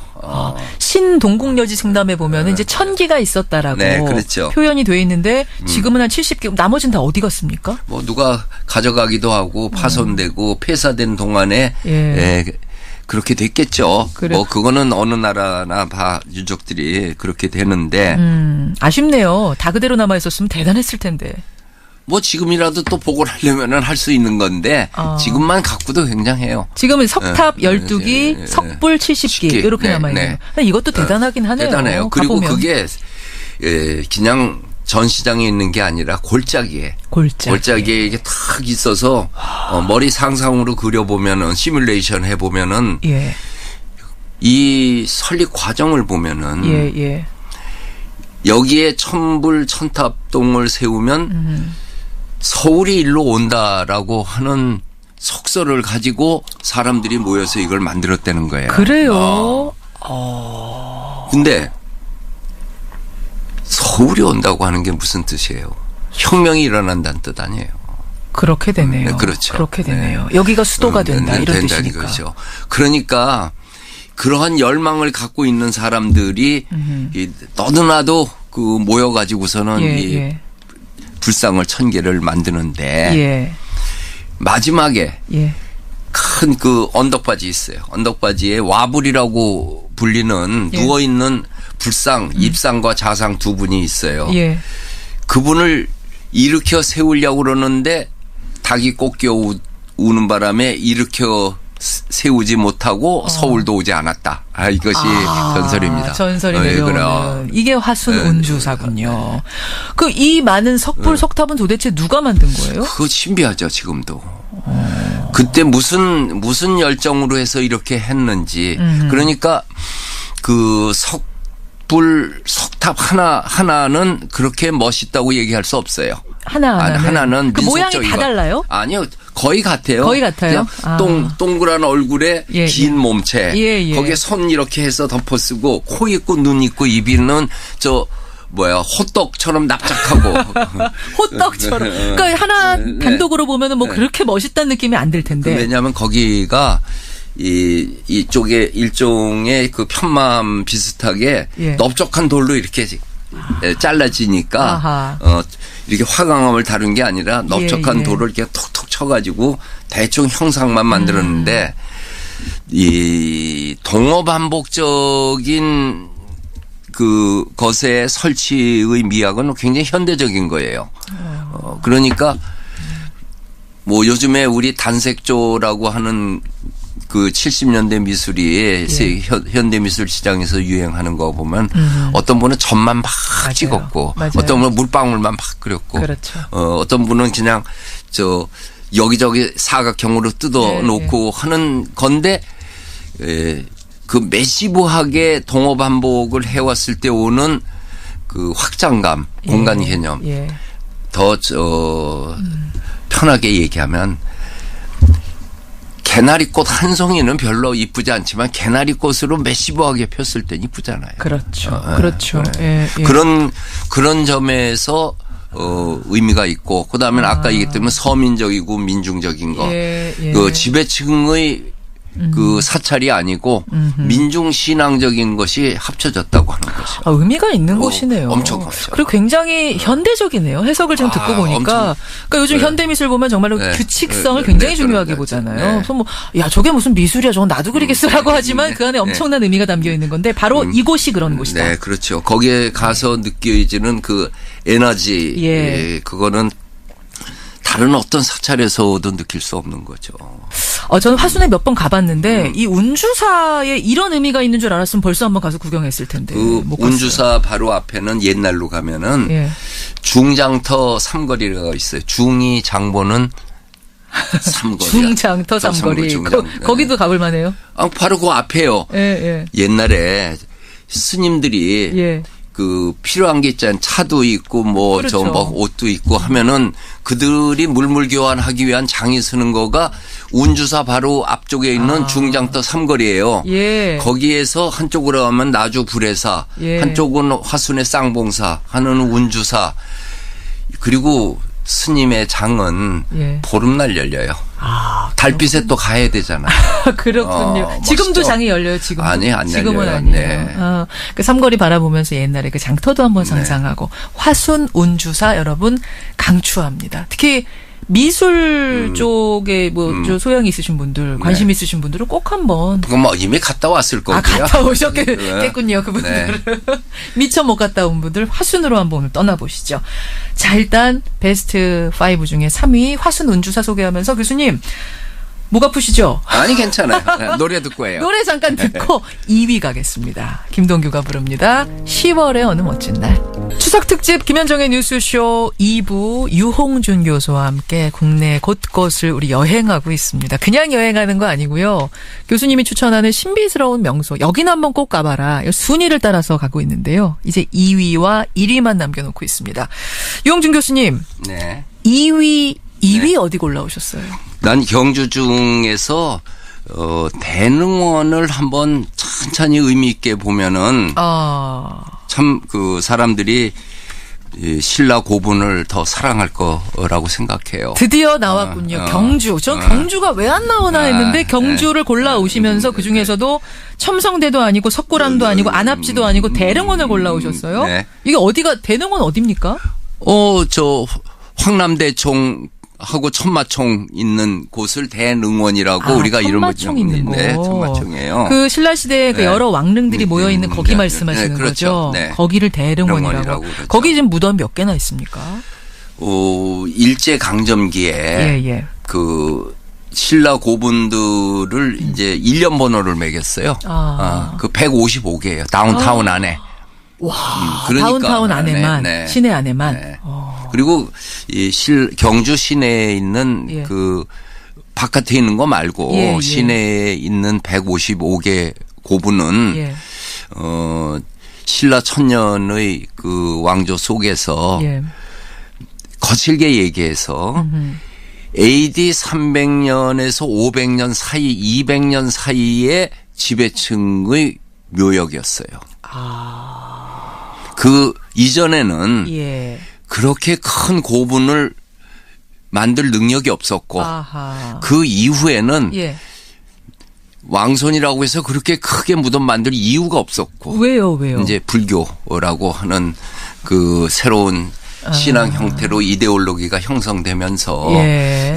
신동국여지 승담에 보면은 이제 1000기가 있었다라고 네, 그렇죠. 표현이 돼 있는데 지금은 한 70기, 나머지는 다 어디 갔습니까? 뭐 누가 가져가기도 하고 파손되고 폐사된 동안에 예. 그렇게 됐겠죠. 그래. 뭐 그거는 어느 나라나 유족들이 그렇게 되는데 아쉽네요. 다 그대로 남아 있었으면 대단했을 텐데. 뭐 지금이라도 또 복원을 하려면은 할 수 있는 건데 지금만 갖고도 굉장해요. 지금은 석탑 12기, 석불 70기 이렇게 남아있네요. 이것도 대단하긴 하네요. 대단해요. 그리고 가보면. 그게 그냥 전시장에 있는 게 아니라 골짜기에. 골짜기에 이게 탁 있어서 머리 상상으로 그려보면은 시뮬레이션 해보면은 예. 이 설립 과정을 보면은 예. 여기에 천불 천탑동을 세우면 서울이 일로 온다라고 하는 속설을 가지고 사람들이 모여서 이걸 만들었다는 거예요. 그래요? 근데 서울이 온다고 하는 게 무슨 뜻이에요? 혁명이 일어난다는 뜻 아니에요. 그렇게 되네요. 네, 그렇죠. 그렇게 되네요. 여기가 수도가 된다 이런 뜻이니까. 거죠. 그러니까 그러한 열망을 갖고 있는 사람들이 너도나도 그 모여가지고서는 이 불상을 1000개를 만드는데 마지막에 큰 그 언덕바지 있어요. 언덕바지에 와불이라고 불리는 누워있는 불상, 입상과 자상 두 분이 있어요. 그분을 일으켜 세우려고 그러는데 닭이 꺾여 우는 바람에 일으켜 세우지 못하고 서울도 오지 않았다. 이것이 전설입니다. 전설이 내려오는. 이게 화순 운주사군요. 그 이 많은 석불 석탑은 도대체 누가 만든 거예요? 그거 신비하죠 지금도. 그때 무슨 열정으로 해서 이렇게 했는지. 그러니까 그 석불 석탑 하나는 그렇게 멋있다고 얘기할 수 없어요. 하나는 그 모양이 다 달라요? 아니요. 거의 같아요. 거의 같아요? 동그란 얼굴에 긴 몸체. 거기에 손 이렇게 해서 덮어쓰고 코 있고 눈 있고 입 있는 호떡처럼 납작하고. 호떡처럼. 그러니까 하나 단독으로 보면은 뭐 그렇게 멋있다는 느낌이 안 들 텐데. 왜냐하면 거기가 이쪽에 일종의 그 편마음 비슷하게 넓적한 돌로 이렇게 잘라지니까 이렇게 화강암을 다룬 게 아니라 넓적한 돌을 이렇게 톡톡 쳐가지고 대충 형상만 만들었는데 이 동어반복적인 그 것의 설치의 미학은 굉장히 현대적인 거예요. 그러니까 뭐 요즘에 우리 단색조라고 하는 그 70년대 미술이 현대미술 시장에서 유행하는 거 보면 어떤 분은 점만 막 찍었고 어떤 분은 물방울만 막 그렸고 그렇죠. 어떤 분은 그냥 여기저기 사각형으로 뜯어 놓고 하는 건데 그 매시브하게 동어 반복을 해왔을 때 오는 그 확장감, 공간 개념 더 편하게 얘기하면 개나리꽃 한 송이는 별로 이쁘지 않지만 개나리꽃으로 매시브하게 폈을 땐 이쁘잖아요. 그렇죠. 그렇죠. 그런 점에서 의미가 있고 그다음에 아까 얘기했던 서민적이고 민중적인 거. 그 지배층의 그 사찰이 아니고 민중 신앙적인 것이 합쳐졌다고 하는 거죠. 의미가 있는 곳이네요. 엄청 커요. 그리고 굉장히 현대적이네요. 해석을 지금 듣고 보니까. 그러니까 요즘 현대미술 보면 정말로 규칙성을 굉장히 중요하게 보잖아요. 그래서 뭐 저게 무슨 미술이야. 저건 나도 그리겠어라고 하지만 그 안에 엄청난 의미가 담겨 있는 건데 바로 이곳이 그런 곳이다. 네, 그렇죠. 거기에 가서 느껴지는 그 에너지, 그거는 다른 어떤 사찰에서도 느낄 수 없는 거죠. 저는 화순에 몇 번 가봤는데 이 운주사에 이런 의미가 있는 줄 알았으면 벌써 한번 가서 구경했을 텐데. 그 운주사 바로 앞에는 옛날로 가면은 예. 중장터 삼거리가 있어요. 중이 장보는 삼거리. 중장터 삼거리. 거기도 가볼 만해요. 바로 그 앞에요. 예, 예. 옛날에 스님들이 예. 그 필요한 게 있잖아요. 차도 있고 뭐 그렇죠. 저 뭐 옷도 있고 하면은 그들이 물물 교환하기 위한 장이 서는 거가 운주사 바로 앞쪽에 있는 중장터 삼거리예요. 예. 거기에서 한쪽으로 가면 나주 불회사, 예. 한쪽은 화순의 쌍봉사, 하나는 운주사. 그리고 스님의 장은 예. 보름날 열려요. 달빛에 또 가야 되잖아요. 그렇군요. 지금도 장이 열려요, 지금? 아니, 안 지금은 열려요. 아니에요. 네. 그 삼거리 바라보면서 옛날에 그 장터도 한번 상상하고 화순, 운주사 여러분 강추합니다. 특히 미술 쪽에 뭐 저 소양이 있으신 분들, 관심 네. 있으신 분들은 꼭 한번. 그럼 뭐 이미 갔다 왔을 거고요. 갔다 오셨겠군요, 그분들은. 네. 미처 못 갔다 온 분들 화순으로 한번 오늘 떠나보시죠. 자, 일단 베스트 5 중에 3위 화순 운주사 소개하면서 교수님 목 아프시죠? 아니 괜찮아요. 네, 노래 듣고 해요. 노래 잠깐 듣고 2위 가겠습니다. 김동규가 부릅니다. 10월의 어느 멋진 날. 추석 특집 김현정의 뉴스쇼 2부 유홍준 교수와 함께 국내 곳곳을 우리 여행하고 있습니다. 그냥 여행하는 거 아니고요. 교수님이 추천하는 신비스러운 명소 여기는 한번 꼭 가봐라. 순위를 따라서 가고 있는데요. 이제 2위와 1위만 남겨놓고 있습니다. 유홍준 교수님. 네. 2위 네. 어디 골라오셨어요? 난 경주 중에서 대능원을 한번 천천히 의미 있게 보면은 참 그 사람들이 신라 고분을 더 사랑할 거라고 생각해요. 드디어 나왔군요. 경주. 전 경주가 왜 안 나오나 했는데 경주를 골라 오시면서 그 중에서도 첨성대도 아니고 석굴암도 아니고 안압지도 아니고 대릉원을 골라 오셨어요. 네. 이게 어디가 대릉원 어디입니까? 저 황남대총 하고 천마총 있는 곳을 대능원이라고 우리가 이름을 천마총 있는 곳. 네, 천마총이에요. 그 신라 시대에 그 여러 왕릉들이 모여 있는 거기 말씀하시는 그렇죠. 거죠. 네. 거기를 대릉원이라고. 그렇죠. 거기 지금 무덤 몇 개나 있습니까? 일제 강점기에 그 신라 고분들을 이제 1년 번호를 매겼어요. 그 155개예요. 다운타운 안에. 와, 그러니까. 다운타운 안에만, 네. 시내 안에만. 네. 그리고 경주 시내에 있는 그 바깥에 있는 거 말고 시내에 있는 155개 고분은 신라 천년의 그 왕조 속에서 거칠게 얘기해서 AD 300년에서 500년 사이, 200년 사이의 지배층의 묘역이었어요. 그 이전에는 그렇게 큰 고분을 만들 능력이 없었고 그 이후에는 왕손이라고 해서 그렇게 크게 무덤 만들 이유가 없었고 왜요? 이제 불교라고 하는 그 새로운 신앙 형태로 이데올로기가 형성되면서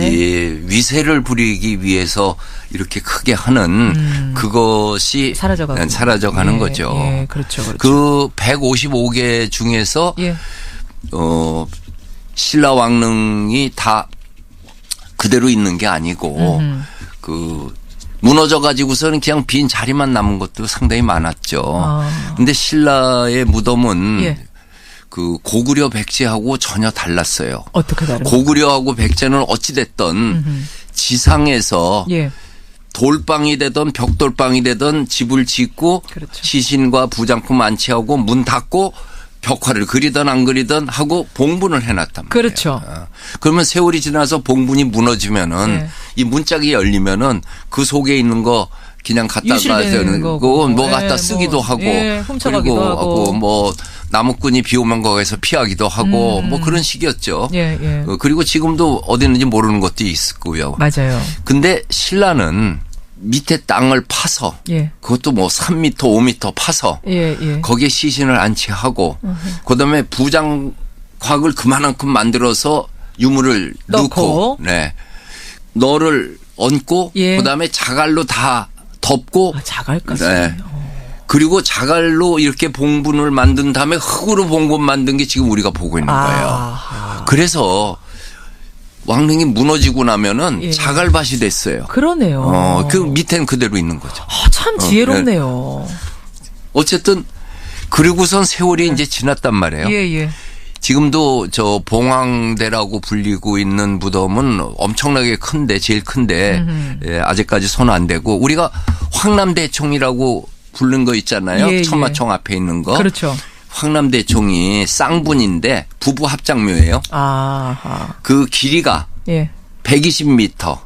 이 위세를 부리기 위해서 이렇게 크게 하는 그것이 사라져가는 거죠. 그렇죠. 그 155개 중에서 신라 왕릉이 다 그대로 있는 게 아니고 그 무너져 가지고서는 그냥 빈 자리만 남은 것도 상당히 많았죠. 근데 신라의 무덤은 그 고구려 백제하고 전혀 달랐어요. 어떻게 다른가요? 고구려하고 백제는 어찌됐든 지상에서 돌방이 되든 벽돌방이 되든 집을 짓고 시신과 부장품 안치하고 문 닫고 벽화를 그리든 안 그리든 하고 봉분을 해놨단 말이에요. 그렇죠. 그러면 세월이 지나서 봉분이 무너지면은 이 문짝이 열리면은 그 속에 있는 거 그냥 갖다가 되는 거고 뭐 갖다 쓰기도 하고 훔쳐가기도 하고 뭐 나무꾼이 비 오면 거기서 피하기도 하고 뭐 그런 식이었죠. 그리고 지금도 어디 있는지 모르는 것도 있고요. 맞아요. 근데 신라는 밑에 땅을 파서 그것도 뭐 3m, 5m 파서 거기에 시신을 안치하고 그다음에 부장곽을 그만큼 만들어서 유물을 넣고 너를 얹고 그다음에 자갈로 다 덮고 자갈까지. 그리고 자갈로 이렇게 봉분을 만든 다음에 흙으로 봉분 만든 게 지금 우리가 보고 있는 거예요. 그래서 왕릉이 무너지고 나면은 예. 자갈밭이 됐어요. 그러네요. 그 밑에는 그대로 있는 거죠. 참 지혜롭네요. 어쨌든 그리고선 세월이 이제 지났단 말이에요. 예. 지금도 저 봉황대라고 불리고 있는 무덤은 엄청나게 큰데 제일 큰데 예, 아직까지 손 안 대고 우리가 황남대총이라고 부른 거 있잖아요. 예, 천마총 앞에 있는 거. 그렇죠. 황남대총이 쌍분인데 부부 합장묘예요. 아하. 그 길이가 120m.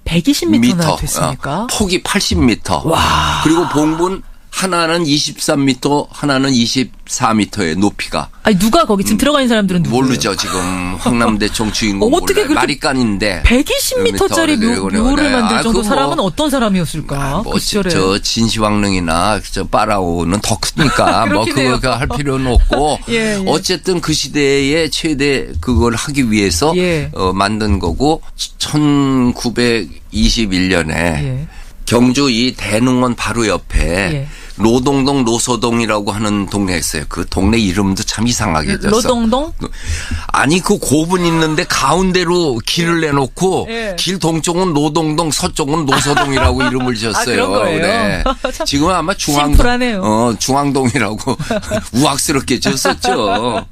120m나 됐습니까? 폭이 80m. 와. 그리고 봉분 하나는 23m, 하나는 24m의 높이가. 아니 누가 거기 지금 들어가 있는 사람들은 누구예요? 모르죠. 지금 황남대총 주인공 어떻게 몰라요. 마리깐인데 120m짜리 묘를 만들 정도 사람은 어떤 사람이었을까? 그 시절에. 저 진시황릉이나 저 파라오는 더 크니까 뭐 그거 할 필요는 없고 예. 어쨌든 그 시대에 최대 그걸 하기 위해서 만든 거고 1921년에 경주 이 대능원 바로 옆에 로동동 노소동이라고 하는 동네가 있어요. 그 동네 이름도 참 이상하게 졌어. 로동동? 아니 그 고분 있는데 가운데로 길을 내놓고 길 동쪽은 노동동 서쪽은 노소동이라고 이름을 지었어요. 그런 거예요? 네. 지금은 아마 중앙동이라고 우악스럽게 지었었죠.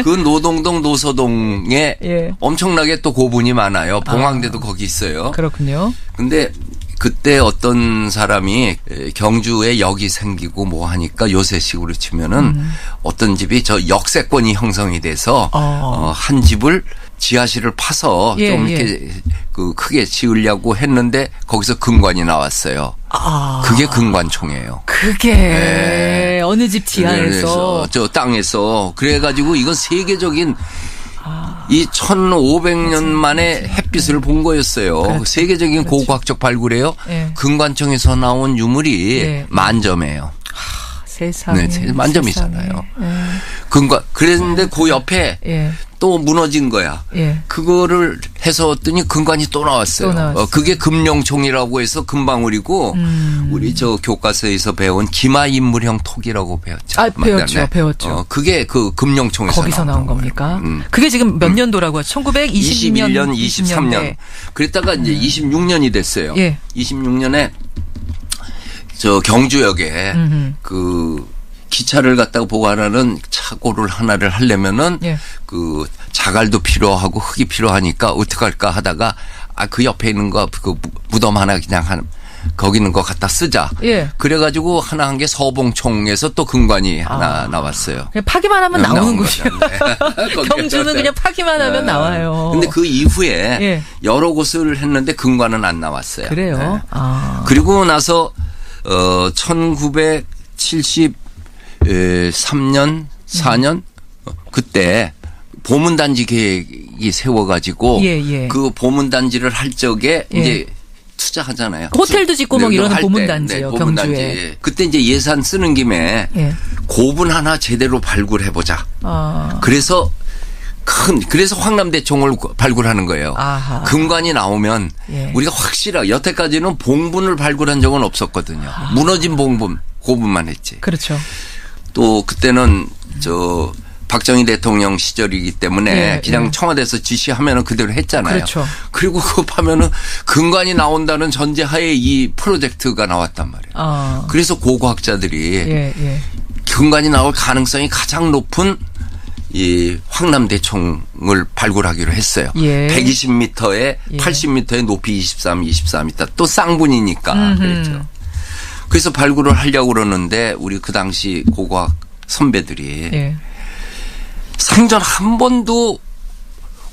그 노동동 노소동에 엄청나게 또 고분이 많아요. 봉황대도 거기 있어요. 그렇군요. 근데 그때 어떤 사람이 경주에 역이 생기고 뭐 하니까 요새식으로 치면은 어떤 집이 저 역세권이 형성이 돼서 한 집을 지하실을 파서 좀 이렇게 그 크게 지으려고 했는데 거기서 금관이 나왔어요. 그게 금관총이에요. 그게 어느 집 지하에서 저 땅에서 그래가지고 이건 세계적인 이 1500년 만에 햇빛을 본 거였어요. 그렇죠. 세계적인 고고학적 발굴이에요. 금관총에서 나온 유물이 만점이에요. 세상에. 네, 만점이잖아요. 금관. 그랬는데 그 옆에 또 무너진 거야. 그거를 해서 왔더니 금관이 또 나왔어요. 그게 금룡총이라고 해서 금방울이고 우리 저 교과서에서 배운 기마인물형 톡이라고 배웠죠. 배웠죠. 그게 그 금룡총에서 거기서 나온 겁니까? 그게 지금 몇 년도라고 하죠? 1921년, 23년. 그랬다가 이제 26년이 됐어요. 26년에 저 경주역에 그 기차를 갖다가 보관하는 차고를 하나를 하려면은 그 자갈도 필요하고 흙이 필요하니까 어떡할까 하다가 그 옆에 있는 거 그 무덤 하나 그냥 거기 있는 거 갖다 쓰자. 그래가지고 하나 한 게 서봉총에서 또 금관이 하나 나왔어요. 그냥 파기만 하면 나오는군요. 경주는 그냥 파기만 하면 나와요. 근데 그 이후에 여러 곳을 했는데 금관은 안 나왔어요. 그래요? 그리고 나서 1973년, 4년 그때 보문단지 계획이 세워가지고 그 보문단지를 할 적에 이제 투자하잖아요. 호텔도 짓고 막 이러는 보문단지요. 보문단지. 경주에. 그때 이제 예산 쓰는 김에 고분 하나 제대로 발굴해보자. 그래서 그래서 황남대총을 발굴하는 거예요. 금관이 나오면 우리가 확실하게 여태까지는 봉분을 발굴한 적은 없었거든요. 무너진 봉분, 고분만 했지. 그렇죠. 또 그때는 저 박정희 대통령 시절이기 때문에 그냥 청와대에서 지시하면은 그대로 했잖아요. 그렇죠. 그리고 그거 하면은 금관이 나온다는 전제하에 이 프로젝트가 나왔단 말이에요. 그래서 고고학자들이 금관이 나올 가능성이 가장 높은 이 황남대총을 발굴하기로 했어요. 120m에 80m의 높이 24m. 또 쌍분이니까 그랬죠. 그래서 발굴을 하려고 그러는데 우리 그 당시 고고학 선배들이 생전 한 번도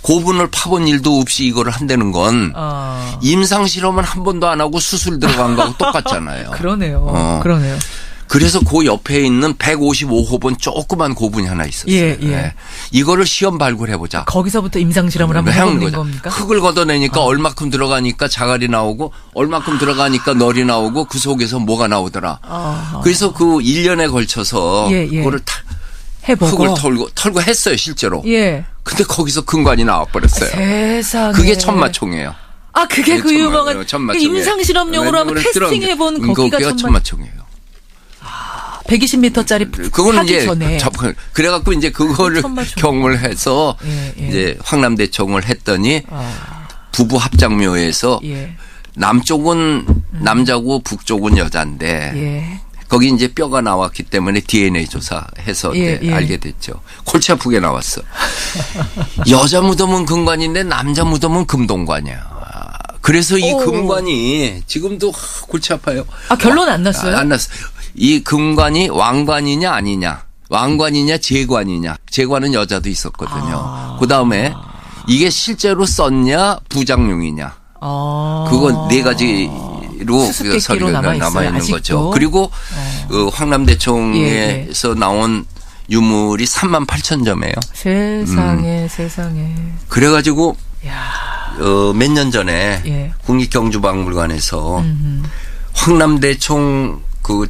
고분을 파본 일도 없이 이거를 한다는 건 임상 실험은 한 번도 안 하고 수술 들어간 거하고 똑같잖아요. 그러네요. 그러네요. 그래서 그 옆에 있는 155호분 조그만 고분이 하나 있었어요. 이거를 시험 발굴해보자. 거기서부터 임상실험을 한번 해보는 겁니까? 흙을 걷어내니까 얼마큼 들어가니까 자갈이 나오고 얼마큼 들어가니까 널이 나오고 그 속에서 뭐가 나오더라. 그래서 그 1년에 걸쳐서 그거를 해보고 흙을 털고 했어요 실제로. 근데 거기서 금관이 나와버렸어요. 세상에. 그게 천마총이에요. 그게 그 유명한 임상실험용으로 한번 테스팅해본 거기가 천마총이에요. 120m짜리 그거는 타기 이제 전에. 그래갖고 이제 그거를 경을 해서 이제 황남대총을 했더니 부부 합장묘에서 남쪽은 남자고 북쪽은 여자인데 거기 이제 뼈가 나왔기 때문에 DNA 조사해서 알게 됐죠. 골치 아프게 나왔어. 여자 무덤은 금관인데 남자 무덤은 금동관이야. 그래서 이 금관이 지금도 골치 아파요. 결론 안 났어요? 안 났어. 이 금관이 왕관이냐 아니냐. 왕관이냐 제관이냐. 제관은 여자도 있었거든요. 그다음에 이게 실제로 썼냐 부장용이냐. 그건 네 가지로 서류가 남아있는 거죠. 그리고 황남대총에서 나온 유물이 38,000점이에요. 세상에. 그래가지고 몇 년 전에 국립경주박물관에서 황남대총 그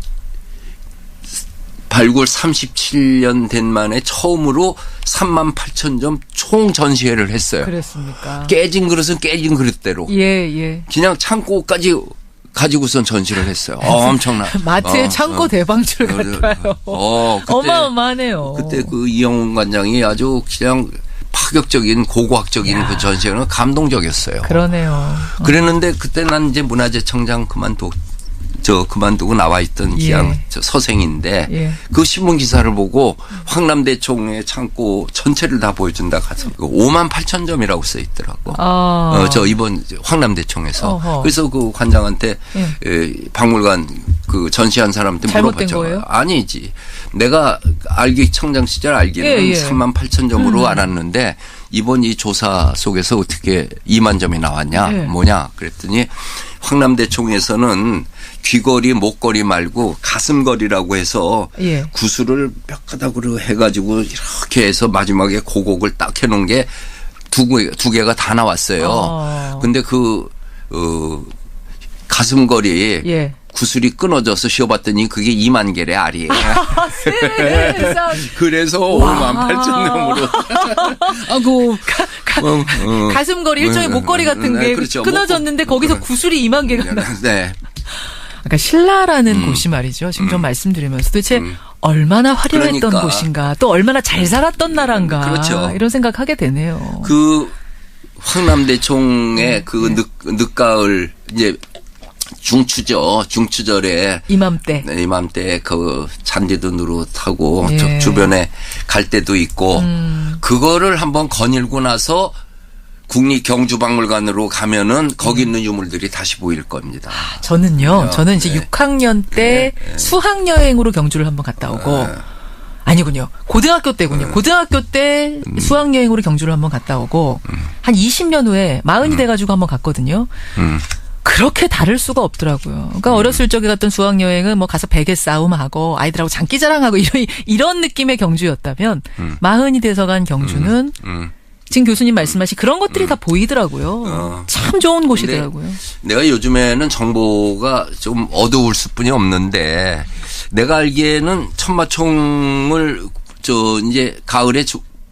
발굴 37년 된 만에 처음으로 38,000점 총 전시회를 했어요. 그랬습니까? 깨진 그릇은 깨진 그릇대로. 그냥 창고까지 가지고선 전시를 했어요. 엄청나. 마트의 창고 대방출 같아요. 어마어마하네요. 그때 그 이영훈 관장이 아주 그냥 파격적인 고고학적인 그 전시회는 감동적이었어요. 그러네요. 그랬는데 그때 난 이제 문화재청장 그만두고 나와 있던 기양 서생인데 그 신문 기사를 보고 황남대총의 창고 전체를 다 보여준다 가서 58,000점이라고 써 있더라고. 저 이번 황남대총에서. 그래서 그 관장한테 박물관 그 전시한 사람한테 잘못된 물어봤죠. 거예요? 아니지. 내가 청장 시절 알기는 38,000점으로 알았는데 이번 이 조사 속에서 어떻게 2만 점이 나왔냐 뭐냐 그랬더니 황남대총에서는 귀걸이 목걸이 말고 가슴걸이라고 해서 구슬을 몇 가닥으로 해가지고 이렇게 해서 마지막에 고곡을 딱 해놓은 게 두 개가 다 나왔어요. 근데 가슴걸이 구슬이 끊어져서 씌워봤더니 그게 2만 개의 알이에요. 그래서 58,000점으로. 가슴걸이 일종의 목걸이 같은 게 그렇죠. 끊어졌는데 거기서 구슬이 2만 개가 나. 그러니까 신라라는 곳이 말이죠. 지금 좀 말씀드리면서 도대체 얼마나 화려했던 곳인가, 또 얼마나 잘 살았던 나라인가 이런 생각하게 되네요. 그 황남대총의 그 늦가을 이제 중추절에 이맘때 그 잔디도 누릇하고 주변에 갈대도 있고 그거를 한번 거닐고 나서 국립경주박물관으로 가면은 거기 있는 유물들이 다시 보일 겁니다. 저는 이제 6학년 때 수학여행으로 경주를 한번 갔다 오고 아니군요. 고등학교 때군요. 고등학교 때 수학여행으로 경주를 한번 갔다 오고 한 20년 후에 40이 돼가지고 한번 갔거든요. 그렇게 다를 수가 없더라고요. 그러니까 어렸을 적에 갔던 수학여행은 뭐 가서 베개 싸움하고 아이들하고 장기자랑하고 이런 느낌의 경주였다면 40이 돼서 간 경주는 지금 교수님 말씀하신 그런 것들이 다 보이더라고요. 참 좋은 곳이더라고요. 내가 요즘에는 정보가 좀 어두울 수뿐이 없는데 내가 알기에는 천마총을 이제 가을에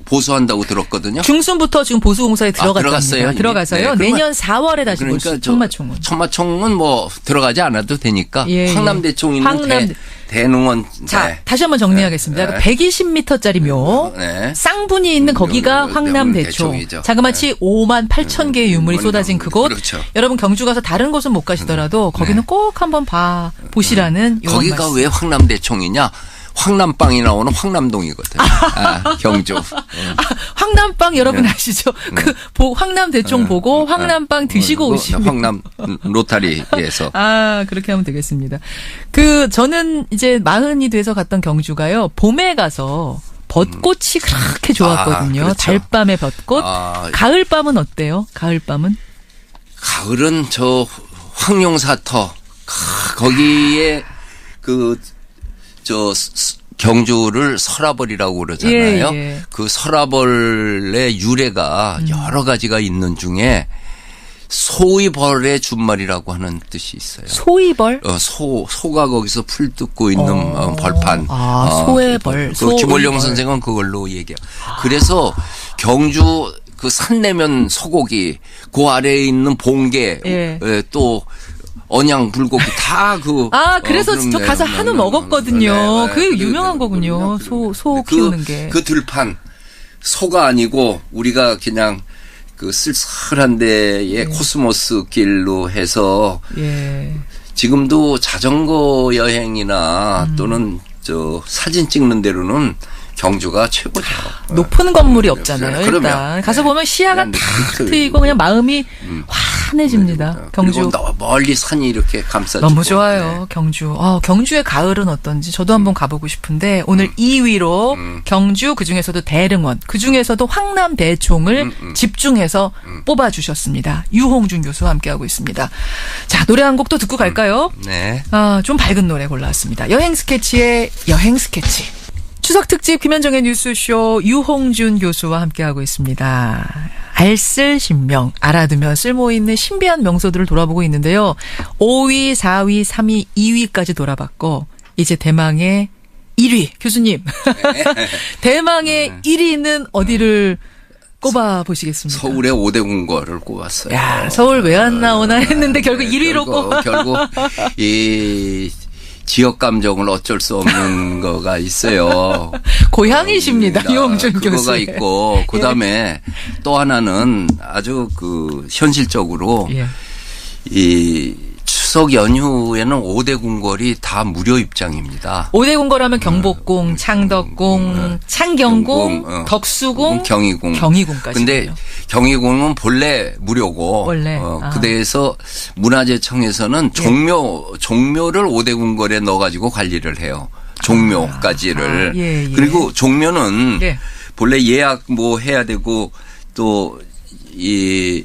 보수한다고 들었거든요. 중순부터 지금 보수공사에 들어갔어요. 들어가서요. 내년 4월에 다시 그러니까 천마총은. 천마총은 뭐 들어가지 않아도 되니까 황남대총 있는 대능원. 자, 다시 한번 정리하겠습니다. 120m짜리 묘. 쌍분이 있는 거기가 황남대총. 자그마치 58,000개의 유물이 쏟아진 그곳. 그렇죠. 여러분 경주 가서 다른 곳은 못 가시더라도 거기는 꼭 한번 보시라는 거기가 말씀. 왜 황남대총이냐? 황남빵이 나오는 황남동이거든. 경주. 황남빵 여러분 아시죠? 황남대총 보고 황남빵 드시고 오시면. 황남 로타리에서. 그렇게 하면 되겠습니다. 저는 이제 40이 돼서 갔던 경주가요. 봄에 가서 벚꽃이 그렇게 좋았거든요. 그렇죠. 달밤의 벚꽃. 가을밤은 어때요? 가을밤은? 가을은 황룡사터. 거기에 경주를 설화벌이라고 그러잖아요. 그 설화벌의 유래가 여러 가지가 있는 중에 소의 벌의 준말이라고 하는 뜻이 있어요. 소의 벌? 소가 거기서 풀 뜯고 있는 벌판. 소의 벌. 김원령 선생은 그걸로 얘기해요. 그래서 경주 그 산내면 소고기, 그 아래에 있는 봉개, 또 언양 불고기 다 그. 그래서 저 가서 한우 먹었거든요. 그게 유명한 거군요. 소 키우는 게. 그 들판 소가 아니고 우리가 그냥 그 쓸쓸한 데에 코스모스 길로 해서 지금도 자전거 여행이나 또는 저 사진 찍는 데로는 경주가 최고죠. 높은 건물이 없잖아요. 일단 가서 보면 시야가 탁 트이고 그냥 마음이 환해집니다. 경주. 멀리 산이 이렇게 감싸지고. 너무 좋아요. 경주. 경주의 가을은 어떤지 저도 한번 가보고 싶은데 오늘 2위로 경주, 그중에서도 대릉원, 그중에서도 황남 대총을 집중해서 뽑아주셨습니다. 유홍준 교수와 함께하고 있습니다. 자, 노래 한 곡 또 듣고 갈까요? 네. 좀 밝은 노래 골라왔습니다. 여행 스케치의 여행 스케치. 추석 특집 김현정의 뉴스쇼 유홍준 교수와 함께하고 있습니다. 알쓸 신명, 알아두면 쓸모있는 신비한 명소들을 돌아보고 있는데요. 5위, 4위, 3위, 2위까지 돌아봤고 이제 대망의 1위 교수님. 대망의 1위는 어디를 꼽아보시겠습니까? 서울의 5대 궁궐을 꼽았어요. 야, 서울 왜 안 나오나 했는데 결국 1위로 결국 이 지역 감정을 어쩔 수 없는 거가 있어요. 고향이십니다. 유홍준 교수. 그거가 있고 그다음에 또 하나는 아주 그 현실적으로 이 추석 연휴에는 5대 궁궐이 다 무료 입장입니다. 5대 궁궐하면 경복궁, 창덕궁, 창경궁, 덕수궁, 경희궁까지. 근데 경희궁은 본래 무료고 그대에서 문화재청에서는 종묘를 5대 궁궐에 넣어가지고 관리를 해요. 종묘까지를. 그리고 종묘는 본래 예약 뭐 해야 되고 또 이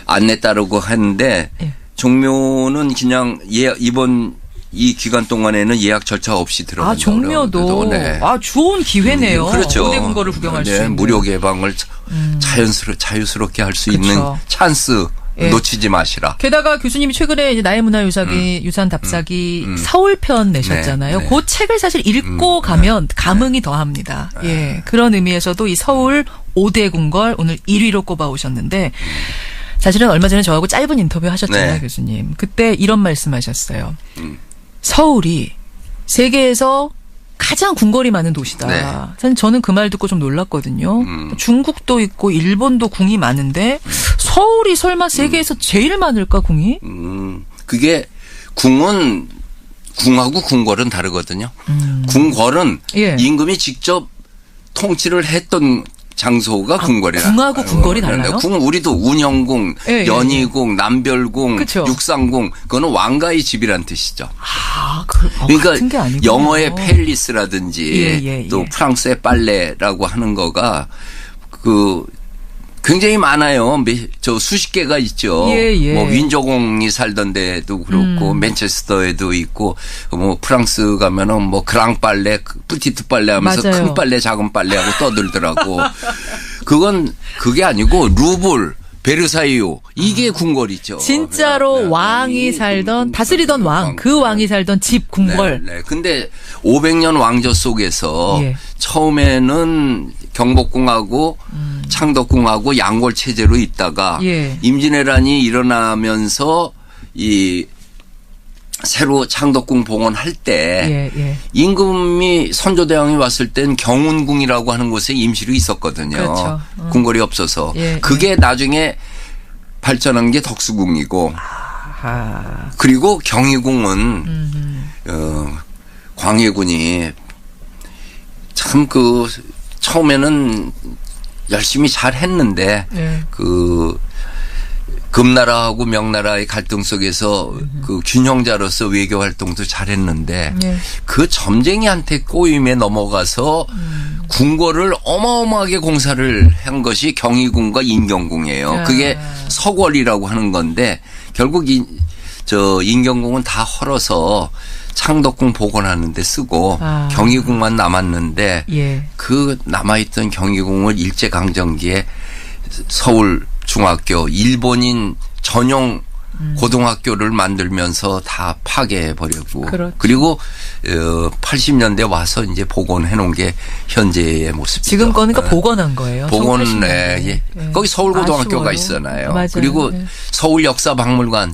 안내 따르고 하는데 종묘는 그냥 이번 이 기간 동안에는 예약 절차 없이 들어간다고. 종묘도. 좋은 기회네요. 그렇죠. 5대 궁궐을 구경할 수 있는. 무료 개방을 자유스럽게 할 수 있는 찬스 놓치지 마시라. 게다가 교수님이 최근에 이제 나의 유산 답사기 서울편 내셨잖아요. 그 책을 사실 읽고 가면 감흥이 더합니다. 그런 의미에서도 이 서울 5대 궁궐 오늘 1위로 꼽아 오셨는데 사실은 얼마 전에 저하고 짧은 인터뷰 하셨잖아요, 교수님. 그때 이런 말씀하셨어요. 서울이 세계에서 가장 궁궐이 많은 도시다. 사실 저는 그 말 듣고 좀 놀랐거든요. 중국도 있고 일본도 궁이 많은데 서울이 설마 세계에서 제일 많을까, 궁이? 그게 궁은 궁하고 궁궐은 다르거든요. 궁궐은 임금이 직접 통치를 했던 장소가 궁궐이라. 궁하고 궁궐이 달라요? 우리도 운영궁, 연희궁, 남별궁, 육상궁, 그거는 왕가의 집이란 뜻이죠. 그러니까 영어의 팰리스라든지 또 프랑스의 빨레라고 하는 거가 굉장히 많아요. 저 수십 개가 있죠. 뭐 윈저공이 살던 데도 그렇고 맨체스터에도 있고 뭐 프랑스 가면은 뭐 그랑 빨레, 뿌티트 빨레 하면서 큰 빨레, 작은 빨레 하고 떠들더라고. 그게 아니고 루블, 베르사유 이게 궁궐이죠. 진짜로 왕이 살던 다스리던 그 왕이 살던 집 궁궐. 근데 500년 왕조 속에서 처음에는 경복궁하고 창덕궁하고 양궐 체제로 있다가 임진왜란이 일어나면서 이 새로 창덕궁 봉헌할 때 임금이 선조대왕이 왔을 땐 경운궁이라고 하는 곳에 임시로 있었거든요. 그렇죠. 궁궐이 없어서. 그게 나중에 발전한 게 덕수궁이고 그리고 경희궁은 광해군이 참 처음에는 열심히 잘 했는데 금나라하고 명나라의 갈등 속에서 그 균형자로서 외교 활동도 잘했는데 그 점쟁이한테 꼬임에 넘어가서 궁궐을 어마어마하게 공사를 한 것이 경희궁과 인경궁이에요. 그게 서궐이라고 하는 건데 결국 인경궁은 다 헐어서 창덕궁 복원하는 데 쓰고 경희궁만 남았는데 그 남아있던 경희궁을 일제강점기에 서울 중학교 일본인 전용 고등학교를 만들면서 다 파괴해버리고 그리고 80년대 와서 이제 복원해 놓은 게 현재의 모습이죠. 지금 거니까 복원한 거예요. 복원은 거기 서울고등학교가 있잖아요. 맞아요. 그리고 서울역사박물관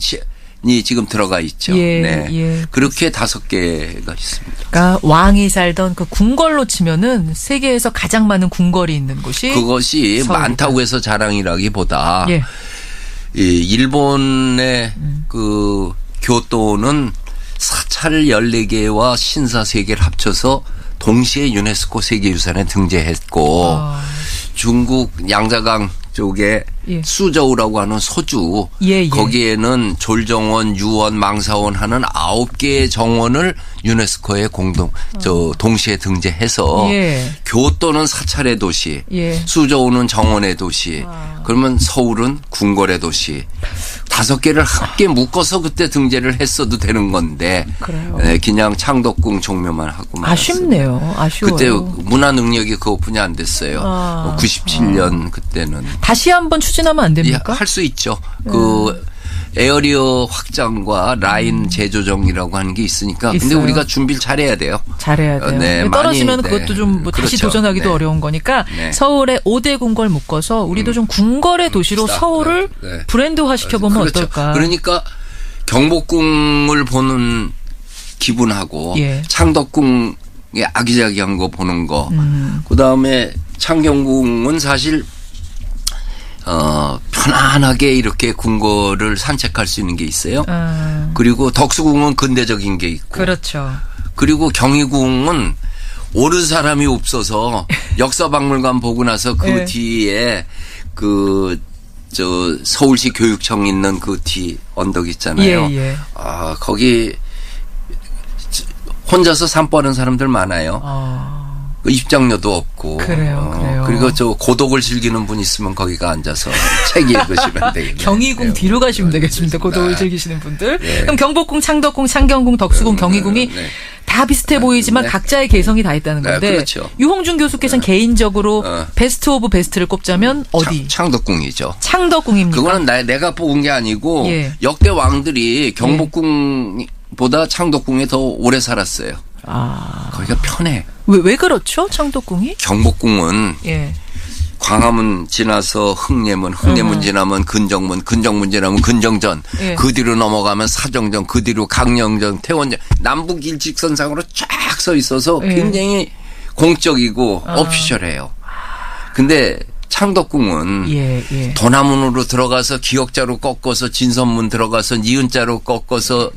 지금 들어가 있죠. 네. 그렇게 5개가 있습니다. 그러니까 왕이 살던 그 궁궐로 치면은 세계에서 가장 많은 궁궐이 있는 곳이 그것이 서울이다. 많다고 해서 자랑이라기보다 이 일본의 그 교토는 사찰 14개와 신사 3개를 합쳐서 동시에 유네스코 세계유산에 등재했고 중국 양자강 쪽에 수저우라고 하는 소주 거기에는 졸정원, 유원, 망사원 하는 9개의 정원을 유네스코에 동시에 등재해서 교토는 사찰의 도시, 수저우는 정원의 도시, 그러면 서울은 궁궐의 도시 5개를 함께 묶어서 그때 등재를 했어도 되는 건데 그냥 창덕궁 종묘만 하고 말았어요. 아쉽네요. 아쉬워요. 그때 문화 능력이 그것뿐이 안 됐어요. 97년 그때는. 다시 한번 추진하면 안 됩니까? 할 수 있죠. 그 에어리어 확장과 라인 재조정이라고 하는 게 있으니까. 근데 우리가 준비를 잘해야 돼요. 잘해야 돼요. 네, 떨어지면 그것도 좀 뭐 다시 도전하기도 어려운 거니까 서울의 5대 궁궐 묶어서 우리도 좀 궁궐의 도시로 서울을 브랜드화 시켜보면 어떨까. 그러니까 경복궁을 보는 기분하고 창덕궁의 아기자기한 거 보는 거. 그다음에 창경궁은 사실 편안하게 이렇게 궁궐을 산책할 수 있는 게 있어요. 그리고 덕수궁은 근대적인 게 있고. 그렇죠. 그리고 경희궁은 오는 사람이 없어서 역사박물관 보고 나서 그 뒤에 서울시 교육청 있는 그 뒤 언덕 있잖아요. 거기 혼자서 산보하는 사람들 많아요. 입장료도 없고. 그래요. 그리고 고독을 즐기는 분 있으면 거기가 앉아서 책 읽으시면 되겠네요. 경희궁 뒤로 가시면 되겠습니다. 고독을 즐기시는 분들. 그럼 경복궁, 창덕궁, 창경궁, 덕수궁, 경희궁이 다 비슷해 보이지만 각자의 개성이 다 있다는 건데. 그렇죠. 유홍준 교수께서는 개인적으로 베스트 오브 베스트를 꼽자면 어디? 창덕궁이죠. 창덕궁입니까? 그거는 내가 뽑은 게 아니고 역대 왕들이 경복궁보다 창덕궁에 더 오래 살았어요. 거기가 편해. 왜 그렇죠? 창덕궁이? 경복궁은 광화문 지나서 흑례문 지나면 근정문 지나면 근정전, 그 뒤로 넘어가면 사정전, 그 뒤로 강령전, 태원전, 남북 일직선상으로 쫙 서 있어서 굉장히 공적이고 오피셜해요. 근데 창덕궁은 도남문으로 들어가서 기역자로 꺾어서 진선문 들어가서 니은자로 꺾어서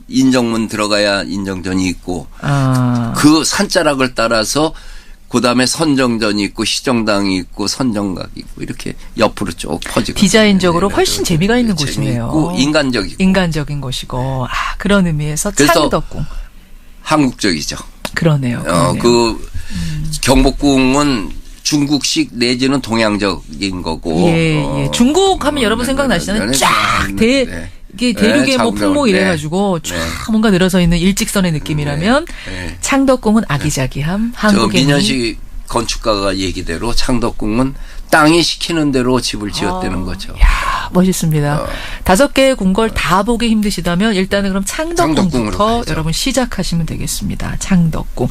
인정문 들어가야 인정전이 있고 그 산자락을 따라서 그다음에 선정전이 있고 시정당이 있고 선정각이 있고 이렇게 옆으로 쭉 퍼지고 디자인적으로 훨씬 재미가 있는 곳이네요. 인간적인 곳이고 그런 의미에서 창덕궁 한국적이죠. 그러네요. 그 경복궁은 중국식 내지는 동양적인 거고. 중국 하면 여러분 생각나시잖아요. 이게 대륙의 풍모 이래가지고 쫙 뭔가 늘어서 있는 일직선의 느낌이라면 창덕궁은 아기자기함. 한국의 민현식 건축가가 얘기대로 창덕궁은 땅이 시키는 대로 집을 지었다는 거죠. 야, 멋있습니다. 5개의 궁궐 다 보기 힘드시다면 일단은 그럼 창덕궁부터 여러분 시작하시면 되겠습니다. 창덕궁.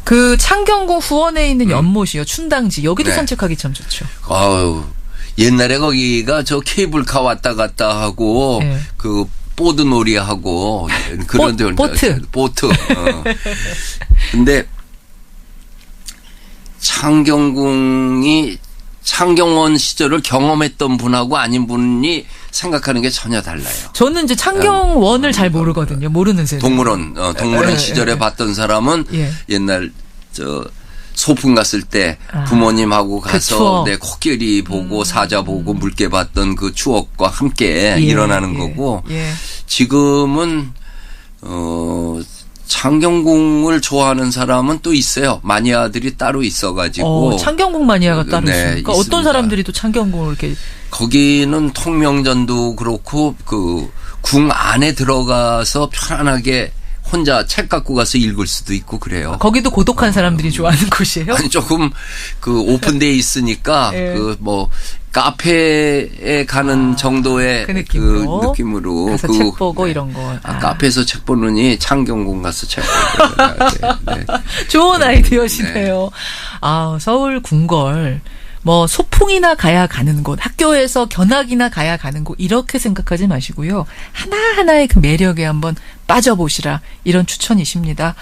그 창경궁 후원에 있는 연못이요. 춘당지. 여기도 산책하기 참 좋죠. 옛날에 거기가 저 케이블카 왔다 갔다 하고 그 보드 놀이하고 그런 데 보트. 근데 창경궁이 창경원 시절을 경험했던 분하고 아닌 분이 생각하는 게 전혀 달라요. 저는 이제 창경원을 잘 모르거든요. 모르는 세대. 동물원 시절에 봤던 사람은 옛날 소풍 갔을 때 부모님하고 가서 내 코끼리 보고 사자 보고 물개 봤던 그 추억과 함께 일어나는 거고 지금은 창경궁을 좋아하는 사람은 또 있어요. 마니아들이 따로 있어가지고. 창경궁 마니아가 따로 있습니까? 어떤 사람들이 또 창경궁을 이렇게. 거기는 통명전도 그렇고 그 궁 안에 들어가서 편안하게 혼자 책 갖고 가서 읽을 수도 있고 그래요. 거기도 고독한 사람들이 좋아하는 곳이에요? 아니 조금 그 오픈되어 있으니까 그 뭐 카페에 가는 정도의 그 느낌으로 가서 책 보고 이런 거. 카페에서 책 보느니 창경궁 가서 책 보고. 좋은 아이디어시네요. 서울 궁궐 뭐 소풍이나 가야 가는 곳, 학교에서 견학이나 가야 가는 곳 이렇게 생각하지 마시고요. 하나하나의 그 매력에 한번 빠져보시라 이런 추천이십니다.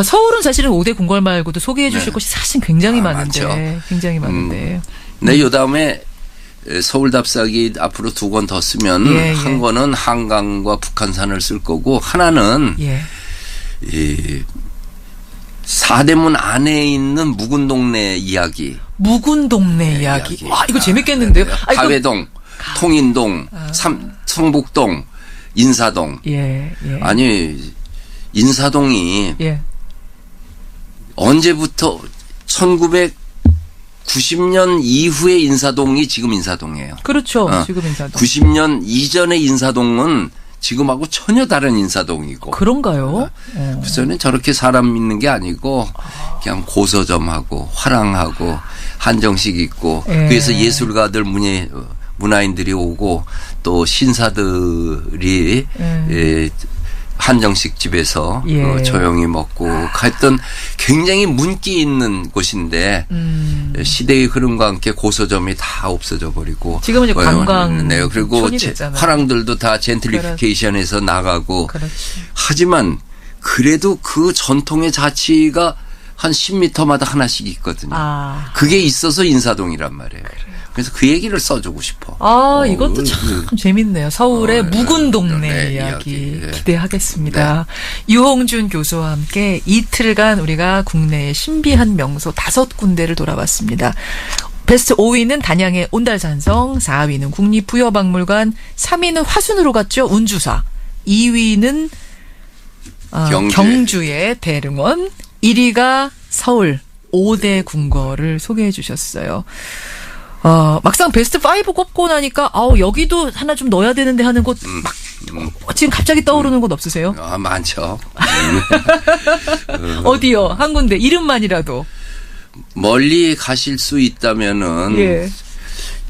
서울은 사실은 5대 궁궐 말고도 소개해 주실 곳이 사실 굉장히 많은데 맞죠. 굉장히 많은데. 네, 요 다음에 서울 답사기 앞으로 2권 더 쓰면 한 권은 한강과 북한산을 쓸 거고 하나는 이 사대문 안에 있는 묵은 동네 이야기. 묵은 동네 이야기. 와, 이거 재밌겠는데요. 가회동, 통인동, 성북동, 인사동. 아니 인사동이 언제부터 1990년 이후에 인사동이 지금 인사동이에요. 그렇죠. 지금 인사동. 90년 이전의 인사동은 지금하고 전혀 다른 인사동이고. 그런가요? 그래서는 저렇게 사람 있는 게 아니고 그냥 고서점하고 화랑하고 한정식 있고 그래서 예술가들 문화인들이 오고 또 신사들이 한정식 집에서 조용히 먹고 하여튼 굉장히 문기 있는 곳인데 시대의 흐름과 함께 고서점이 다 없어져 버리고 지금은 이제 관광 그리고 화랑들도 다 젠틀리피케이션에서 나가고 하지만 그래도 그 전통의 자치가 한 10m마다 하나씩 있거든요. 그게 있어서 인사동이란 말이에요. 그래서 그 얘기를 써주고 싶어. 이것도 참 재밌네요. 서울의 묵은 동네 이야기 기대하겠습니다. 유홍준 교수와 함께 이틀간 우리가 국내의 신비한 명소 5군데를 돌아봤습니다. 베스트 5위는 단양의 온달산성, 4위는 국립부여박물관, 3위는 화순으로 갔죠. 운주사, 2위는 경주의 대릉원, 1위가 서울 5대 궁궐을 소개해 주셨어요. 막상 베스트 5 꼽고 나니까 여기도 하나 좀 넣어야 되는데 하는 곳 막 지금 갑자기 떠오르는 곳 없으세요? 많죠. 어디요? 한 군데 이름만이라도. 멀리 가실 수 있다면은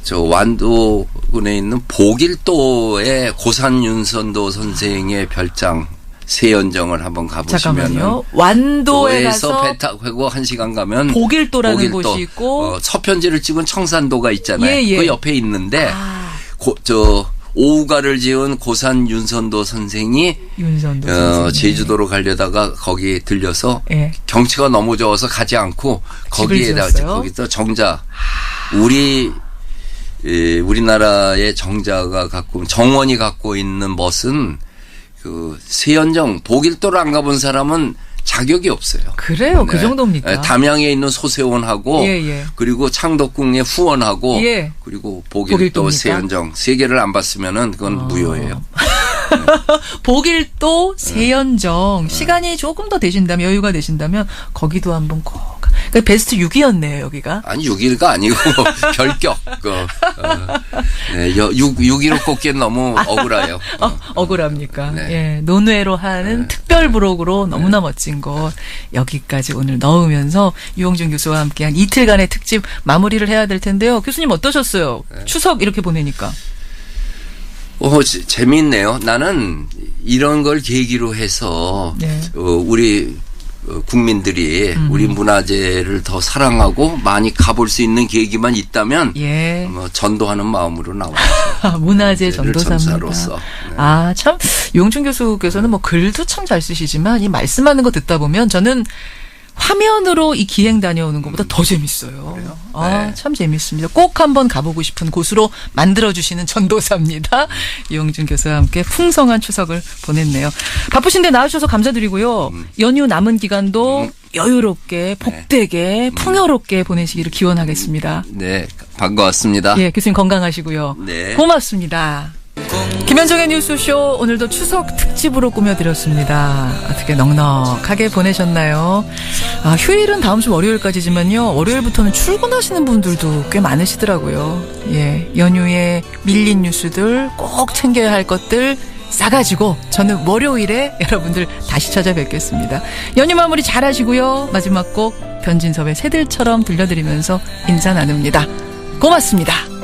저 완도군에 있는 보길도의 고산윤선도 선생의 별장 세연정을 한번 가보시면은. 잠깐만요. 완도에 가서 배 타고 1시간 가면 보길도라는 곳이 있고 서편지를 찍은 청산도가 있잖아요. 그 옆에 있는데 오후가를 지은 고산 윤선도 선생이 제주도로 가려다가 거기 들려서 경치가 너무 좋아서 가지 않고 거기서 정자 우리나라의 정자가 정원이 갖고 있는 멋은 그 세연정 보길도를 안 가본 사람은 자격이 없어요. 그래요? 그 정도입니까? 담양에 있는 소세원하고 그리고 창덕궁의 후원하고 그리고 보길도 세연정 3개를 안 봤으면은 그건 무효예요. 보길도 세연정 시간이 조금 더 되신다면 여유가 되신다면 거기도 한번 꼭. 그러니까 베스트 6위였네요 여기가. 아니 6위가 아니고 별격. 6위로 꼽기엔 너무 억울해요. 억울합니까? 논외로 하는 특별 부록으로 너무나 멋진 곳 여기까지 오늘 넣으면서 유홍준 교수와 함께한 이틀간의 특집 마무리를 해야 될 텐데요. 교수님 어떠셨어요? 추석 이렇게 보내니까. 재미있네요. 나는 이런 걸 계기로 해서 우리 국민들이 우리 문화재를 더 사랑하고 많이 가볼 수 있는 계기만 있다면 전도하는 마음으로 나와요. 문화재 전도사로서. 참 유홍준 교수께서는 뭐 글도 참 잘 쓰시지만 이 말씀하는 거 듣다 보면 저는 화면으로 이 기행 다녀오는 것보다 더 재밌어요. 참 재밌습니다. 꼭 한번 가보고 싶은 곳으로 만들어주시는 전도사입니다. 유홍준 교수와 함께 풍성한 추석을 보냈네요. 바쁘신데 나와주셔서 감사드리고요. 연휴 남은 기간도 여유롭게 복되게 풍요롭게 보내시기를 기원하겠습니다. 네, 반가웠습니다. 교수님 건강하시고요. 고맙습니다. 김현정의 뉴스쇼 오늘도 추석 특집으로 꾸며드렸습니다. 어떻게 넉넉하게 보내셨나요? 휴일은 다음 주 월요일까지지만요. 월요일부터는 출근하시는 분들도 꽤 많으시더라고요. 연휴에 밀린 뉴스들 꼭 챙겨야 할 것들 싸가지고 저는 월요일에 여러분들 다시 찾아뵙겠습니다. 연휴 마무리 잘 하시고요. 마지막 곡 변진섭의 새들처럼 들려드리면서 인사 나눕니다. 고맙습니다.